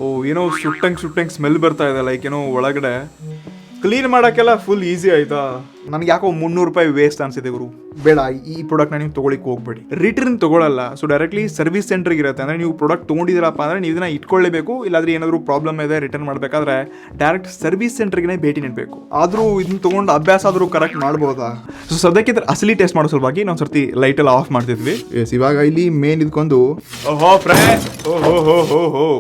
ಓ ಏನೋ ಸುಟ್ಟಂಗೆ ಸ್ಮೆಲ್ ಬರ್ತಾ ಇದೆ, ಲೈಕ್ ಏನೋ ಒಳಗಡೆ ಕ್ಲೀನ್ ಮಾಡೋಕ್ಕೆಲ್ಲ ಫುಲ್ ಈಸಿ ಆಯ್ತಾ. ನನಗೆ ಯಾಕೋ 300 ರೂಪಾಯಿ ವೇಸ್ಟ್ ಅನ್ಸಿದೆ ಗುರು. ಬೇಡ, ಈ ಪ್ರಾಡಕ್ಟ್ನ ನೀವು ತೊಗೊಳಿಕ್ಕೆ ಹೋಗ್ಬೇಡಿ. ರಿಟರ್ನ್ ತೊಗೊಳಲ್ಲ. ಸೊ ಡೈರೆಕ್ಟ್ಲಿ ಸರ್ವಿಸ್ ಸೆಂಟ್ರಿಗೆ ಇರುತ್ತೆ. ಅಂದರೆ ನೀವು ಪ್ರಾಡಕ್ಟ್ ತೊಗೊಂಡಿದ್ದೀರಪ್ಪ ಅಂದರೆ ನೀವು ಇದನ್ನ ಇಟ್ಕೊಳ್ಳೇಬೇಕು. ಇಲ್ಲಾಂದ್ರೆ ಏನಾದರೂ ಪ್ರಾಬ್ಲಮ್ ಇದೆ ರಿಟರ್ನ್ ಮಾಡಬೇಕಾದ್ರೆ ಡೈರೆಕ್ಟ್ ಸರ್ವಿಸ್ ಸೆಂಟ್ರಿಗೆ ಭೇಟಿ ನೀಡಬೇಕು. ಆದರೂ ಇದನ್ನ ತೊಗೊಂಡು ಅಭ್ಯಾಸ ಆದರೂ ಕರೆಕ್ಟ್ ಮಾಡ್ಬೋದಾ? ಸೊ ಸದ್ಯಕ್ಕೆ ಇದ್ರ ಅಸಲಿ ಟೆಸ್ಟ್ ಮಾಡೋ ಸಲುವಾಗಿ ನಾವು ಸರ್ತಿ ಲೈಟೆಲ್ಲ ಆಫ್ ಮಾಡ್ತಿದ್ವಿ. ಎಸ್, ಇವಾಗ ಇಲ್ಲಿ ಮೇನ್ ಇದ್ಕೊಂಡು ಓಹೋ ಫ್ರೆಂಡ್ಸ್, ಓಹೋ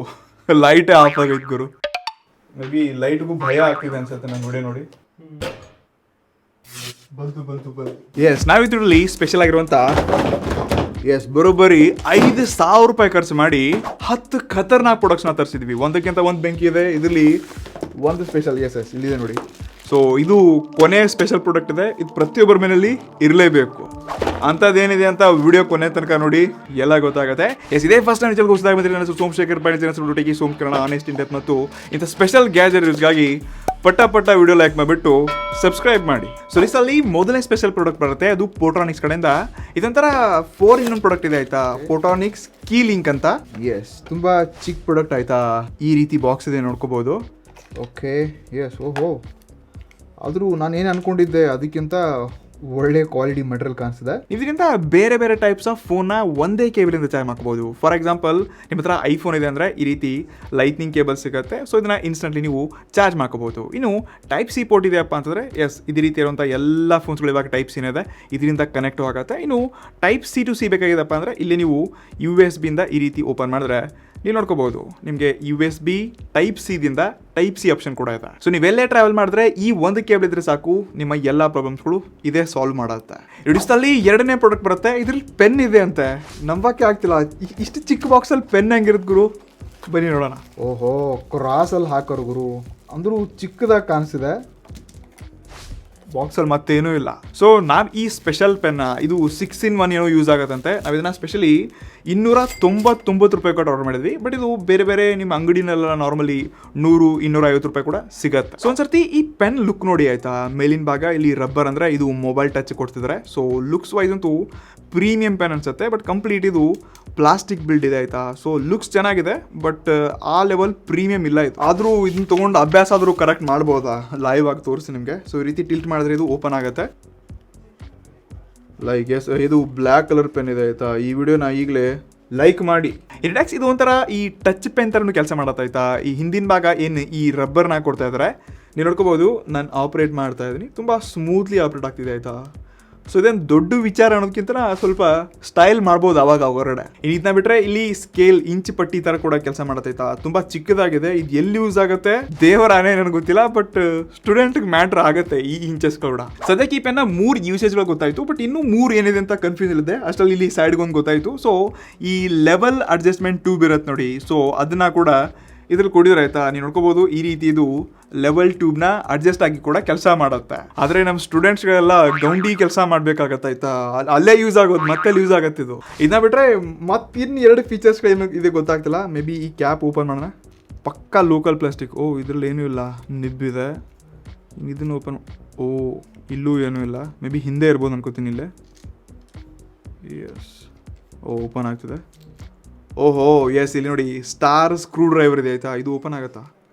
ಲೈಟೇ ಆಫ್ ಆಗೈತೆ ಗುರು. ಮೇ ಬಿ ಲೈಟ್ಗೂ ಭಯ ಆಗ್ತಿದೆ ಅನ್ಸುತ್ತೆ ನಾನು ನೋಡಿ. ಬಂತು. ಎಸ್, ನಾವಿದ್ರಲ್ಲಿ ಸ್ಪೆಷಲ್ ಆಗಿರುವಂತ ಬರೋಬ್ಬರಿ 5,000 ರೂಪಾಯಿ ಖರ್ಚು ಮಾಡಿ 10 ಖತರ್ನಾಕ್ ಪ್ರಾಡಕ್ಟ್ಸ್ನ ತರಿಸಿದ್ವಿ. ಒಂದಕ್ಕಿಂತ ಒಂದು ಬೆಂಕಿ ಇದೆ. ಇದರಲ್ಲಿ ಒಂದು ಸ್ಪೆಷಲ್ ಎಸ್ ಇಲ್ಲಿದೆ ನೋಡಿ. ಸೊ ಇದು ಕೊನೆ ಸ್ಪೆಷಲ್ ಪ್ರಾಡಕ್ಟ್ ಇದೆ. ಇದು ಪ್ರತಿಯೊಬ್ಬರ ಮನೆಯಲ್ಲಿ ಇರಲೇಬೇಕು. ಅಂಥದ್ದೇನಿದೆ ಅಂತ ವಿಡಿಯೋ ಕೊನೆ ತನಕ ನೋಡಿ, ಎಲ್ಲ ಗೊತ್ತಾಗುತ್ತೆ. ಎಸ್, ಇದೇ ಫಸ್ಟ್ ನಾನು ಚಾನಲ್ ಗೊತ್ತಾಗ್ಬಿಟ್ಟು ನನ್ನ ಸೋಮಶೇಖರ್ ಪಾಂಡಿಚೇರಿ ಸೋಮ್ ಕನ್ನಡ ಆನೆಸ್ಟ್ ಇಂಡೆಪ್ ಮತ್ತು ಇಂಥ ಸ್ಪೆಷಲ್ ಗ್ಯಾಜೆಟ್ಸ್ಗಾಗಿ ಪಟ್ಟ ವಿಡಿಯೋ ಲೈಕ್ ಮಾಡಿಬಿಟ್ಟು ಸಬ್ಸ್ಕ್ರೈಬ್ ಮಾಡಿ. ಸೊ ಅಲ್ಲಿ ಮೊದಲನೇ ಸ್ಪೆಷಲ್ ಪ್ರಾಡಕ್ಟ್ ಬರುತ್ತೆ, ಅದು ಫೋಟೋನಿಕ್ಸ್ ಕಡೆಯಿಂದ. ಇದೊಂಥರ 4-in-1 ಪ್ರಾಡಕ್ಟ್ ಇದೆ ಆಯ್ತಾ, ಫೋಟೋನಿಕ್ಸ್ ಕೀ ಲಿಂಕ್ ಅಂತ. ಎಸ್, ತುಂಬಾ ಚಿಕ್ಕ ಪ್ರಾಡಕ್ಟ್ ಆಯ್ತಾ. ಈ ರೀತಿ ಬಾಕ್ಸ್ ಇದೆ, ನೋಡ್ಕೋಬಹುದು. ಓಕೆ, ಎಸ್, ಓಹೋ, ಆದರೂ ನಾನು ಏನು ಅನ್ಕೊಂಡಿದ್ದೆ ಅದಕ್ಕಿಂತ ಒಳ್ಳೆ ಕ್ವಾಲಿಟಿ ಮೆಟೀರಿಯಲ್ ಕಾಣಿಸ್ತಿದೆ. ಇದರಿಂದ ಬೇರೆ ಬೇರೆ ಟೈಪ್ಸ್ ಆಫ್ ಫೋನ್ನ ಒಂದೇ ಕೇಬಲಿಂದ ಚಾರ್ಜ್ ಮಾಡ್ಕೋಬಹುದು. ಫಾರ್ ಎಕ್ಸಾಂಪಲ್, ನಿಮ್ಮ ಹತ್ರ ಐಫೋನ್ ಇದೆ ಅಂದರೆ ಈ ರೀತಿ ಲೈಟ್ನಿಂಗ್ ಕೇಬಲ್ ಸಿಗುತ್ತೆ. ಸೊ ಇದನ್ನ ಇನ್ಸ್ಟೆಂಟ್ಲಿ ನೀವು ಚಾರ್ಜ್ ಮಾಡ್ಕೋಬಹುದು. ಇನ್ನು ಟೈಪ್ ಸಿ ಪೋರ್ಟ್ ಇದೆಯಪ್ಪ ಅಂತಂದರೆ ಎಸ್, ಇದೇ ರೀತಿ ಇರುವಂಥ ಎಲ್ಲ ಫೋನ್ಸ್ಗಳು ಇವಾಗ ಟೈಪ್ ಸಿ ಇದೆ, ಇದರಿಂದ ಕನೆಕ್ಟ್ ಆಗುತ್ತೆ. ಇನ್ನು ಟೈಪ್ ಸಿ ಟು ಸಿ ಬೇಕಾಗಿದೆಪ್ಪ ಅಂದರೆ ಇಲ್ಲಿ ನೀವು USB ಇಂದ ಈ ರೀತಿ ಓಪನ್ ಮಾಡಿದ್ರೆ ನೀವು ನೋಡ್ಕೋಬಹುದು, ನಿಮಗೆ USB ಟೈಪ್ ಸಿದಿಂದ ಟೈಪ್ ಸಿ ಆಪ್ಷನ್ ಕೂಡ ಇದೆ. ಸೊ ನೀವೆಲ್ಲೇ ಟ್ರಾವೆಲ್ ಮಾಡಿದ್ರೆ ಈ ಒಂದು ಕೇಬಲ್ ಇದ್ರೆ ಸಾಕು, ನಿಮ್ಮ ಎಲ್ಲ ಪ್ರಾಬ್ಲಮ್ಸ್ಗಳು ಇದೇ ಸಾಲ್ವ್ ಮಾಡುತ್ತೆ. ಇಡಿಸ್ಟಲ್ಲಿ ಎರಡನೇ ಪ್ರಾಡಕ್ಟ್ ಬರುತ್ತೆ. ಇದ್ರಲ್ಲಿ ಪೆನ್ ಇದೆ ಅಂತೆ, ನಂಬಕ್ಕೆ ಆಗ್ತಿಲ್ಲ. ಇಷ್ಟು ಚಿಕ್ಕ ಬಾಕ್ಸಲ್ಲಿ ಪೆನ್ ಹೆಂಗಿರುತ್ತೆ ಗುರು? ಬನ್ನಿ ನೋಡೋಣ. ಓಹೋ, ಕ್ರಾಸಲ್ಲಿ ಹಾಕೋರು ಗುರು, ಅಂದರೂ ಚಿಕ್ಕದಾಗಿ ಕಾಣಿಸಿದೆ. ಬಾಕ್ಸಲ್ಲಿ ಮತ್ತೇನೂ ಇಲ್ಲ. ಸೊ ನಾವು ಈ ಸ್ಪೆಷಲ್ ಪೆನ್ನ, ಇದು 6-in-1 ಏನೋ ಯೂಸ್ ಆಗುತ್ತಂತೆ. ನಾವು ಇದನ್ನು ಸ್ಪೆಷಲಿ 299 ರೂಪಾಯಿ ಕೊಟ್ಟು ಆರ್ಡರ್ ಮಾಡಿದ್ವಿ. ಬಟ್ ಇದು ಬೇರೆ ನಿಮ್ಮ ಅಂಗಡಿನೆಲ್ಲ ನಾರ್ಮಲಿ 100-250 ರೂಪಾಯಿ ಕೂಡ ಸಿಗುತ್ತೆ. ಸೊ ಒಂದ್ಸರ್ತಿ ಈ ಪೆನ್ ಲುಕ್ ನೋಡಿ ಆಯ್ತಾ. ಮೇಲಿನ ಭಾಗ ಇಲ್ಲಿ ರಬ್ಬರ್ ಅಂದರೆ ಇದು ಮೊಬೈಲ್ ಟಚ್ ಕೊಡ್ತಿದ್ದಾರೆ. ಸೊ ಲುಕ್ಸ್ ವೈಸ್ ಅಂತೂ ಪ್ರೀಮಿಯಂ ಪೆನ್ ಅನ್ಸುತ್ತೆ. ಬಟ್ ಕಂಪ್ಲೀಟ್ ಇದು ಪ್ಲಾಸ್ಟಿಕ್ ಬಿಲ್ಡ್ ಇದೆ ಆಯ್ತಾ. ಸೊ ಲುಕ್ಸ್ ಚೆನ್ನಾಗಿದೆ, ಬಟ್ ಆ ಲೆವೆಲ್ ಪ್ರೀಮಿಯಂ ಇಲ್ಲ ಇದು. ಆದರೂ ಇದನ್ನ ತೊಗೊಂಡು ಅಭ್ಯಾಸ ಆದರೂ ಕರೆಕ್ಟ್ ಮಾಡ್ಬೋದಾ? ಲೈವ್ ಆಗಿ ತೋರಿಸಿ ನಿಮಗೆ. ಸೊ ಈ ರೀತಿ ಟಿಲ್ಟ್ ಮಾಡಿದ್ರೆ ಇದು ಓಪನ್ ಆಗುತ್ತೆ. ಲೈಕ್ ಎಸ್, ಇದು ಬ್ಲ್ಯಾಕ್ ಕಲರ್ ಪೆನ್ ಇದೆ ಆಯ್ತಾ. ಈ ವಿಡಿಯೋನ ಈಗಲೇ ಲೈಕ್ ಮಾಡಿ. ಇನ್ಡ್ಯಾಕ್ಸ್ ಇದು ಒಂಥರ ಈ ಟಚ್ ಪೆನ್ ಥರನೂ ಕೆಲಸ ಮಾಡತ್ತಾಯ್ತಾ. ಈ ಹಿಂದಿನ ಭಾಗ ಏನು ಈ ರಬ್ಬರ್ನ ಕೊಡ್ತಾ ಇದ್ದಾರೆ, ನೀವು ನೋಡ್ಕೋಬೋದು. ನಾನು ಆಪ್ರೇಟ್ ಮಾಡ್ತಾ ಇದ್ದೀನಿ, ತುಂಬ ಸ್ಮೂತ್ಲಿ ಆಪ್ರೇಟ್ ಆಗ್ತಿದೆ ಆಯ್ತಾ. ಸೊ ಇದೇನು ದೊಡ್ಡ ವಿಚಾರ ಅನ್ನೋದಕ್ಕಿಂತ ಸ್ವಲ್ಪ ಸ್ಟೈಲ್ ಮಾಡ್ಬೋದು ಅವಾಗ ಹೊರಗಡೆ. ಇದನ್ನ ಬಿಟ್ಟರೆ ಇಲ್ಲಿ ಸ್ಕೇಲ್ ಇಂಚ್ ಪಟ್ಟಿ ಥರ ಕೂಡ ಕೆಲಸ ಮಾಡತೈತಾ. ತುಂಬ ಚಿಕ್ಕದಾಗಿದೆ. ಇದು ಎಲ್ಲಿ ಯೂಸ್ ಆಗುತ್ತೆ ದೇವರಾನೇ ನನಗೆ ಗೊತ್ತಿಲ್ಲ, ಬಟ್ ಸ್ಟೂಡೆಂಟ್ಗೆ ಮ್ಯಾಟ್ರ್ ಆಗುತ್ತೆ ಈ ಇಂಚಸ್ ಕೂಡ. ಸದ್ಯಕ್ಕೆ ಈ ಪೆನ್ನ 3 ಯೂಸೇಜ್ಗಳು ಗೊತ್ತಾಯಿತು, ಬಟ್ ಇನ್ನೂ 3 ಏನಿದೆ ಅಂತ ಕನ್ಫ್ಯೂಸ್ ಇದೆ. ಅಷ್ಟರಲ್ಲಿ ಇಲ್ಲಿ ಸೈಡ್ಗೆ ಒಂದು ಗೊತ್ತಾಯಿತು. ಸೊ ಈ ಲೆವೆಲ್ ಅಡ್ಜಸ್ಟ್ಮೆಂಟ್ ಟ್ಯೂಬ್ ಇರುತ್ತೆ ನೋಡಿ, ಸೊ ಅದನ್ನ ಕೂಡ ಇದ್ರಲ್ಲಿ ಕೊಡಿದ್ರೆ ಆಯ್ತಾ. ನೀವು ನೋಡ್ಕೋಬಹುದು, ಈ ರೀತಿ ಇದು ಲೆವೆಲ್ ಟ್ಯೂಬ್ನ ಅಡ್ಜಸ್ಟ್ ಆಗಿ ಕೂಡ ಕೆಲಸ ಮಾಡುತ್ತೆ. ಆದರೆ ನಮ್ಮ ಸ್ಟೂಡೆಂಟ್ಸ್ಗಳೆಲ್ಲ ಗೌಂಡಿ ಕೆಲಸ ಮಾಡ್ಬೇಕಾಗತ್ತಾಯ್ತಾ, ಅಲ್ಲೇ ಯೂಸ್ ಆಗೋದು, ಮತ್ತೆ ಯೂಸ್ ಆಗತ್ತೆ ಇದು. ಇದನ್ನ ಬಿಟ್ಟರೆ ಮತ್ತಿನ್ನು 2 ಫೀಚರ್ಸ್ಗಳು ಇದೆ ಗೊತ್ತಾಗ್ತಿಲ್ಲ. ಮೇ ಬಿ ಈ ಕ್ಯಾಪ್ ಓಪನ್ ಮಾಡೋಣ. ಪಕ್ಕಾ ಲೋಕಲ್ ಪ್ಲಾಸ್ಟಿಕ್. ಓ, ಇದರಲ್ಲಿ ಏನೂ ಇಲ್ಲ, ನಿಬ್ಬಿದೆ. ಇದನ್ನು ಓಪನ್, ಓ ಇಲ್ಲೂ ಏನೂ ಇಲ್ಲ. ಮೇ ಬಿ ಹಿಂದೆ ಇರ್ಬೋದು ಅನ್ಕೋತೀನಿ ಇಲ್ಲೇ. ಎಸ್, ಓಪನ್ ಆಗ್ತಿದೆ. ಓಹೋ ಎಸ್, ಇಲ್ಲಿ ನೋಡಿ ಸ್ಟಾರ್ ಸ್ಕ್ರೂ ಡ್ರೈವರ್ ಇದೆ ಆಯ್ತಾ. ಇದು ಓಪನ್ ಆಗುತ್ತಾ?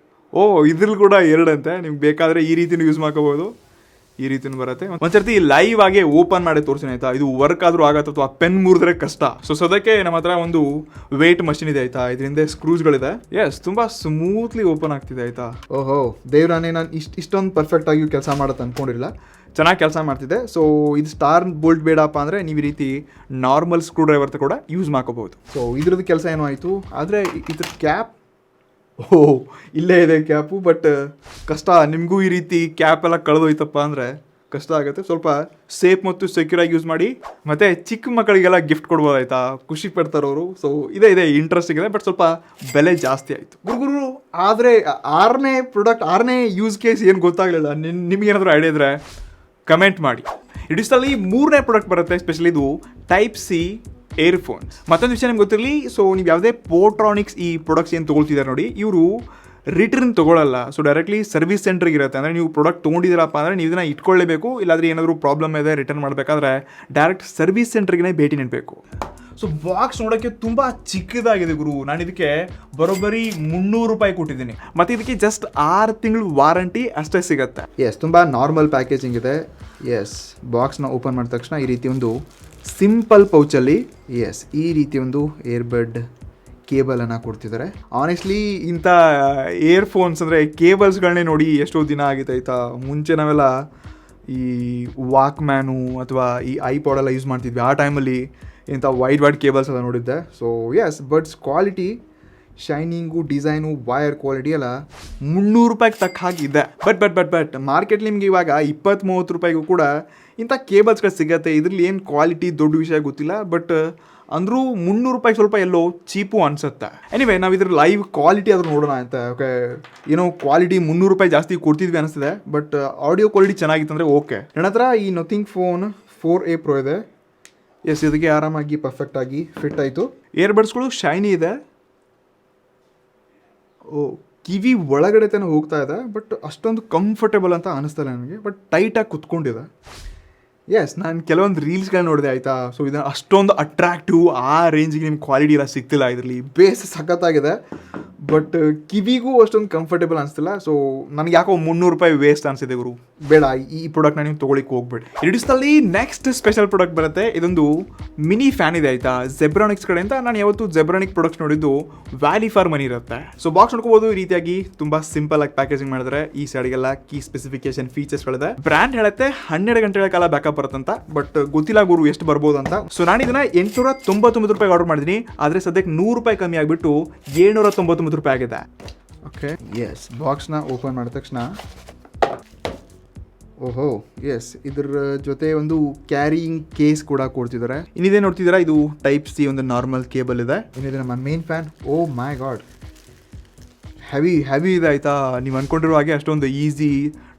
ಓ, ಇದ್ರಲ್ಲಿ ಕೂಡ 2 ಅಂತೆ. ನಿಮ್ಗೆ ಬೇಕಾದರೆ ಈ ರೀತಿನೂ ಯೂಸ್ ಮಾಡ್ಕೋಬೋದು, ಈ ರೀತಿನೂ ಬರುತ್ತೆ. ಒಂದ್ಸರ್ತಿ ಲೈವ್ ಆಗಿ ಓಪನ್ ಮಾಡಿ ತೋರಿಸ್ತೀನಿ ಆಯ್ತಾ. ಇದು ವರ್ಕ್ ಆದರೂ ಆಗತ್ತೆ ಅಥವಾ ಪೆನ್ ಮುರಿದ್ರೆ ಕಷ್ಟ. ಸೊ ಸದ್ಯಕ್ಕೆ ನಮ್ಮ ಹತ್ರ ಒಂದು ವೇಟ್ ಮಷಿನ್ ಇದೆ ಆಯ್ತಾ. ಇದರಿಂದ ಸ್ಕ್ರೂಸ್ಗಳಿದೆ. ಎಸ್, ತುಂಬ ಸ್ಮೂತ್ಲಿ ಓಪನ್ ಆಗ್ತಿದೆ ಆಯ್ತಾ. ಓಹೋ ದೇವ್ರಾನೇ, ನಾನು ಇಷ್ಟೊಂದು ಪರ್ಫೆಕ್ಟ್ ಆಗಿ ಕೆಲಸ ಮಾಡುತ್ತೆ ಅನ್ಕೊಂಡಿರಲಿಲ್ಲ. ಚೆನ್ನಾಗಿ ಕೆಲಸ ಮಾಡ್ತಿದೆ. ಸೊ ಇದು ಸ್ಟಾರ್ ಬೋಲ್ಟ್ ಬೇಡಪ್ಪ ಅಂದರೆ ನೀವು ಈ ರೀತಿ ನಾರ್ಮಲ್ ಸ್ಕ್ರೂ ಡ್ರೈವರ್ ಕೂಡ ಯೂಸ್ ಮಾಡ್ಕೋಬಹುದು. ಸೊ ಇದ್ರದ್ದು ಕೆಲಸ ಏನೋ ಆಯಿತು. ಆದರೆ ಇದ್ರ ಕ್ಯಾಪ್, ಓ ಇಲ್ಲೇ ಇದೆ ಕ್ಯಾಪು. ಬಟ್ ಕಷ್ಟ, ನಿಮಗೂ ಈ ರೀತಿ ಕ್ಯಾಪ್ ಎಲ್ಲ ಕಳೆದೋಯ್ತಪ್ಪ ಅಂದರೆ ಕಷ್ಟ ಆಗುತ್ತೆ. ಸ್ವಲ್ಪ ಸೇಫ್ ಮತ್ತು ಸೆಕ್ಯೂರ್ ಆಗಿ ಯೂಸ್ ಮಾಡಿ. ಮತ್ತು ಚಿಕ್ಕ ಮಕ್ಕಳಿಗೆಲ್ಲ ಗಿಫ್ಟ್ ಕೊಡ್ಬೋದಾಯ್ತಾ, ಖುಷಿ ಪಡ್ತಾರವರು. ಸೊ ಇದೆ ಇಂಟ್ರೆಸ್ಟಿಂಗ್ ಇದೆ, ಬಟ್ ಸ್ವಲ್ಪ ಬೆಲೆ ಜಾಸ್ತಿ ಆಯಿತು ಗುರು. ಆದರೆ 6ನೇ ಯೂಸ್ ಕೇಸ್ ಏನು ಗೊತ್ತಾಗಲಿಲ್ಲ. ನಿಮಗೇನಾದರೂ ಐಡಿಯಾ ಇದ್ದರೆ ಕಮೆಂಟ್ ಮಾಡಿ. ಇಡಿಸ್ಟಲ್ಲಿ 3ನೇ ಪ್ರಾಡಕ್ಟ್ ಬರುತ್ತೆ. ಸ್ಪೆಷಲಿ ಇದು ಟೈಪ್ ಸಿ ಏರ್ಫೋನ್ಸ್. ಮತ್ತೊಂದು ವಿಷಯ ನಿಮ್ಗೆ ಗೊತ್ತಿರಲಿ. ಸೊ ನೀವು ಯಾವುದೇ ಫೋಟ್ರಾನಿಕ್ಸ್ ಈ ಪ್ರಾಡಕ್ಟ್ಸ್ ಏನು ತೊಗೊಳ್ತಿದ್ದಾರೆ ನೋಡಿ, ಇವರು ರಿಟರ್ನ್ ತೊಗೊಳ್ಳಲ್ಲ. ಸೊ ಡೈರೆಕ್ಟ್ಲಿ ಸರ್ವಿಸ್ ಸೆಂಟ್ರಿಗೆ ಇರುತ್ತೆ. ಅಂದರೆ ನೀವು ಪ್ರಾಡಕ್ಟ್ ತೊಗೊಂಡಿದ್ದೀರಪ್ಪ ಅಂದರೆ ನೀವು ಇದನ್ನ ಇಟ್ಕೊಳ್ಳೇಬೇಕು. ಇಲ್ಲಾಂದರೆ ಏನಾದರೂ ಪ್ರಾಬ್ಲಮ್ ಇದೆ ರಿಟರ್ನ್ ಮಾಡಬೇಕಾದ್ರೆ ಡೈರೆಕ್ಟ್ ಸರ್ವಿಸ್ ಸೆಂಟ್ರಿಗೆ ಭೇಟಿ ನೀಡಬೇಕು. ಸೊ ಬಾಕ್ಸ್ ನೋಡೋಕ್ಕೆ ತುಂಬ ಚಿಕ್ಕದಾಗಿದೆ ಗುರು. ನಾನು ಇದಕ್ಕೆ ಬರೋಬ್ಬರಿ 300 ರೂಪಾಯಿ ಕೊಟ್ಟಿದ್ದೀನಿ. ಮತ್ತು ಇದಕ್ಕೆ ಜಸ್ಟ್ 6 ತಿಂಗಳು ವಾರಂಟಿ ಅಷ್ಟೇ ಸಿಗುತ್ತೆ. ಎಸ್, ತುಂಬ ನಾರ್ಮಲ್ ಪ್ಯಾಕೇಜಿಂಗ್ ಇದೆ. ಎಸ್, ಬಾಕ್ಸ್ನ ಓಪನ್ ಮಾಡಿದ ತಕ್ಷಣ ಈ ರೀತಿ ಒಂದು ಸಿಂಪಲ್ ಪೌಚಲ್ಲಿ ಎಸ್ ಈ ರೀತಿ ಒಂದು ಏರ್ಬಡ್ ಕೇಬಲನ್ನು ಕೊಡ್ತಿದ್ದಾರೆ. ಆನೆಸ್ಟ್ಲಿ ಇಂಥ ಇಯರ್ಫೋನ್ಸ್ ಅಂದರೆ ಕೇಬಲ್ಸ್ಗಳನ್ನೇ ನೋಡಿ ಎಷ್ಟೋ ದಿನ ಆಗಿತ್ತು ಆಯಿತಾ. ಮುಂಚೆ ನಾವೆಲ್ಲ ಈ ವಾಕ್ಮ್ಯಾನು ಅಥವಾ ಈ ಐಪಾಡೆಲ್ಲ ಯೂಸ್ ಮಾಡ್ತಿದ್ವಿ. ಆ ಟೈಮಲ್ಲಿ ಇಂಥ ವೈಡ್ ಕೇಬಲ್ಸ್ ಎಲ್ಲ ನೋಡಿದ್ದೆ. ಸೊ ಎಸ್, ಬಟ್ಸ್ quality, shining, design, wire quality ಎಲ್ಲ 300 ರೂಪಾಯಿಗೆ ತಕ್ಕ ಹಾಗಿದೆ. ಬಟ್ ಮಾರ್ಕೆಟ್ ನಿಮ್ಗೆ ಇವಾಗ 20-30 ರೂಪಾಯಿಗೂ ಕೂಡ ಇಂಥ ಕೇಬಲ್ಸ್ಗಳು ಸಿಗುತ್ತೆ. ಇದ್ರಲ್ಲಿ ಏನು ಕ್ವಾಲಿಟಿ ದೊಡ್ಡ ವಿಷಯ ಗೊತ್ತಿಲ್ಲ, ಬಟ್ ಅಂದರೂ 300 ರೂಪಾಯಿ ಸ್ವಲ್ಪ ಎಲ್ಲೋ ಚೀಪು ಅನಿಸುತ್ತೆ. ಎನಿವೆ, ನಾವು ಇದ್ರ ಲೈವ್ ಕ್ವಾಲಿಟಿ ಆದರೂ ನೋಡೋಣ ಅಂತ. ಓಕೆ, ಏನೋ ಕ್ವಾಲಿಟಿ 300 ರೂಪಾಯಿ ಜಾಸ್ತಿ ಕೊಡ್ತಿದ್ವಿ ಅನಿಸ್ತದೆ, ಬಟ್ ಆಡಿಯೋ ಕ್ವಾಲಿಟಿ ಚೆನ್ನಾಗಿತ್ತು ಅಂದರೆ ಓಕೆ. ನನ್ನ ಹತ್ರ ಈ ನಥಿಂಗ್ ಫೋನ್ 4A Pro ಇದೆ. ಎಸ್, ಇದಕ್ಕೆ ಆರಾಮಾಗಿ ಪರ್ಫೆಕ್ಟಾಗಿ ಫಿಟ್ ಆಯಿತು. ಇಯರ್ಬಡ್ಸ್ಗಳು ಶೈನಿ ಇದೆ. ಕಿವಿ ಒಳಗಡೆ ತಾನೇ ಹೋಗ್ತಾ ಇದೆ, ಬಟ್ ಅಷ್ಟೊಂದು ಕಂಫರ್ಟೇಬಲ್ ಅಂತ ಅನಿಸ್ತಲ್ಲ ನನಗೆ, ಬಟ್ ಟೈಟಾಗಿ ಕುತ್ಕೊಂಡಿದೆ. ಎಸ್, ನಾನು ಕೆಲವೊಂದು ರೀಲ್ಸ್ಗಳನ್ನ ನೋಡಿದೆ ಆಯಿತಾ. ಸೊ ಇದನ್ನು ಅಷ್ಟೊಂದು ಅಟ್ರಾಕ್ಟಿವ್ ಆ ರೇಂಜಿಗೆ ನಿಮ್ಗೆ ಕ್ವಾಲಿಟಿ ಎಲ್ಲ ಸಿಗ್ತಿಲ್ಲ. ಇದರಲ್ಲಿ ಬೇಸ್ ಸಖತ್ತಾಗಿದೆ, ಬಟ್ ಕಿವಿಗೂ ಅಷ್ಟೊಂದು ಕಂಫರ್ಟೇಬಲ್ ಅನಿಸ್ತಿಲ್ಲ. ಸೊ ನನಗೆ ಯಾಕೋ 300 ರೂಪಾಯಿ ವೇಸ್ಟ್ ಅನಿಸಿದೆ ಗುರು. ಬೇಡ, ಈ ಪ್ರಾಡಕ್ಟ್ನ ನೀವು ತೊಗೊಳಿಕ್ಕೆ ಹೋಗ್ಬೇಡಿ. ಇಡಿಸ್ನಲ್ಲಿ ನೆಕ್ಸ್ಟ್ ಸ್ಪೆಷಲ್ ಪ್ರಾಡಕ್ಟ್ ಬರುತ್ತೆ. ಇದೊಂದು ಮಿನಿ ಫ್ಯಾನ್ ಇದೆ ಆಯಿತಾ, ಜೆಬ್ರಾನಿಕ್ಸ್ ಕಡೆಯಿಂದ. ನಾನು ಯಾವತ್ತು ಜೆಬ್ರಾನಿಕ್ ಪ್ರಾಡಕ್ಟ್ಸ್ ನೋಡಿದ್ದು ವ್ಯಾಲಿ ಫಾರ್ ಮನಿ ಇರುತ್ತೆ. ಸೊ ಬಾಕ್ಸ್ ನೋಡ್ಕೋಬೋದು, ಈ ರೀತಿಯಾಗಿ ತುಂಬ ಸಿಂಪಲ್ ಆಗಿ ಪ್ಯಾಕೇಜಿಂಗ್ ಮಾಡಿದ್ರೆ. ಈ ಸೈಡ್ಗೆಲ್ಲ ಕೀ ಸ್ಪೆಸಿಫಿಕೇಶನ್ ಫೀಚರ್ಸ್ಗಳಿದೆ. ಬ್ರ್ಯಾಂಡ್ ಹೇಳುತ್ತೆ 12 ಗಂಟೆಗಳ ಕಾಲ ಬ್ಯಾಕಪ್ ಬರುತ್ತಂತ, ಬಟ್ ಗೊತ್ತಿಲ್ಲ ಗುರು ಎಷ್ಟು ಬರ್ಬೋದು ಅಂತ. ಸೊ ನಾನು ಇದನ್ನ 899 ರೂಪಾಯಿ ಆರ್ಡರ್ ಮಾಡಿದ್ದೀನಿ, ಆದರೆ ಸದ್ಯಕ್ಕೆ 100 ರೂಪಾಯಿ ಕಮ್ಮಿ ಆಗಿಬಿಟ್ಟು 799 ರೂಪಾಯಿ ಆಗಿದೆ. ಓಕೆ, ಎಸ್, ಬಾಕ್ಸ್ನ ಓಪನ್ ಮಾಡಿದ ತಕ್ಷಣ ಓಹೋ ಎಸ್, ಇದ್ರ ಜೊತೆ ಒಂದು ಕ್ಯಾರಿಯಿಂಗ್ ಕೇಸ್ ಕೂಡ ಕೊಡ್ತಿದ್ದಾರೆ. ಇನ್ನಿದೆ ನೋಡ್ತಿದ್ದೀರಾ, ಇದು ಟೈಪ್ ಸಿ ಒಂದು ನಾರ್ಮಲ್ ಕೇಬಲ್ ಇದೆ. ಇನ್ನಿದೆ ನಮ್ಮ ಮೇನ್ ಫ್ಯಾನ್. ಓ ಮೈ ಗಾಡ್, ಹೆವಿ ಇದೆ ಆಯಿತಾ. ನೀವು ಅಂದ್ಕೊಂಡಿರೋ ಹಾಗೆ ಅಷ್ಟೊಂದು ಈಸಿ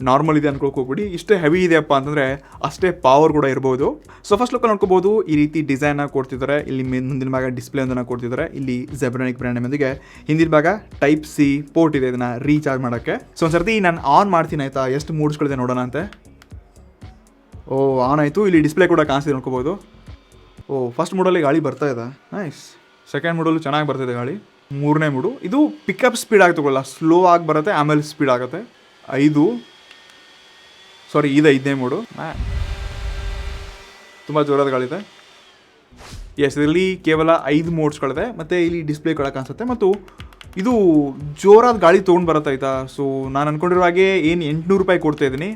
ನಾರ್ಮಲ್ ಇದೆ ಅನ್ಕೊಳಕ್ಕೆ ಹೋಗ್ಬಿಡಿ. ಇಷ್ಟೇ ಹೆವಿ ಇದೆಯಪ್ಪ ಅಂತಂದರೆ ಅಷ್ಟೇ ಪವರ್ ಕೂಡ ಇರ್ಬೋದು. ಸೊ ಫಸ್ಟ್ ಲುಕ್ ನೋಡ್ಕೋಬೋದು, ಈ ರೀತಿ ಡಿಸೈನ್ನ ಕೊಡ್ತಿದ್ದಾರೆ. ಇಲ್ಲಿ ಮುಂದಿನ ಭಾಗ ಡಿಸ್ಪ್ಲೇ ಒಂದನ್ನು ಕೊಡ್ತಿದ್ದಾರೆ. ಇಲ್ಲಿ ಜೆಬ್ರಾನಿಕ್ ಬ್ರ್ಯಾಂಡ್ ನೇಮೊಂದಿಗೆ ಹಿಂದಿನ ಭಾಗ ಟೈಪ್ ಸಿ ಪೋರ್ಟ್ ಇದೆ, ಇದನ್ನು ರೀಚಾರ್ಜ್ ಮಾಡೋಕ್ಕೆ. ಸೊ ಒಂದು ಸರ್ತಿ ನಾನು ಆನ್ ಮಾಡ್ತೀನಿ ಆಯಿತಾ, ಎಷ್ಟು ಮೂಡ್ಸ್ಗಳಿದೆ ನೋಡೋಣ ಅಂತೆ. ಓ, ಆನ್ ಆಯಿತು. ಇಲ್ಲಿ ಡಿಸ್ಪ್ಲೇ ಕೂಡ ಕಾಣಿಸ್ತಿದೆ ನೋಡ್ಕೋಬೋದು. ಓ, ಫಸ್ಟ್ ಮೂಡಲ್ಲಿ ಗಾಳಿ ಬರ್ತಾ ಇದೆ, ನೈಸ್. ಸೆಕೆಂಡ್ ಮೂಡಲ್ಲೂ ಚೆನ್ನಾಗಿ ಬರ್ತಿದೆ ಗಾಳಿ. 3ನೇ ಮೂಡು, ಇದು ಪಿಕಪ್ ಸ್ಪೀಡ್ ಆಗಿ ತಗೊಳ್ಳ, ಸ್ಲೋ ಆಗಿ ಬರುತ್ತೆ, ಆಮೇಲೆ ಸ್ಪೀಡ್ ಆಗುತ್ತೆ. ಇದು 5ನೇ ಮೂಡು, ತುಂಬ ಜೋರಾದ ಗಾಳಿ ಇದೆ. ಎಸ್, ಇದರಲ್ಲಿ ಕೇವಲ 5 ಮೋಡ್ಸ್ಗಳಿದೆ, ಮತ್ತು ಇಲ್ಲಿ ಡಿಸ್ಪ್ಲೇ ಕೂಡ ಕಾಣಿಸುತ್ತೆ. ಮತ್ತು ಇದು ಜೋರಾದ ಗಾಳಿ ತೊಗೊಂಡು ಬರುತ್ತೆ ಆಯಿತಾ. ಸೊ ನಾನು ಅಂದ್ಕೊಂಡಿರೋ ಹಾಗೆ ಏನು 800 ರೂಪಾಯಿ ಕೊಡ್ತಾ ಇದ್ದೀನಿ,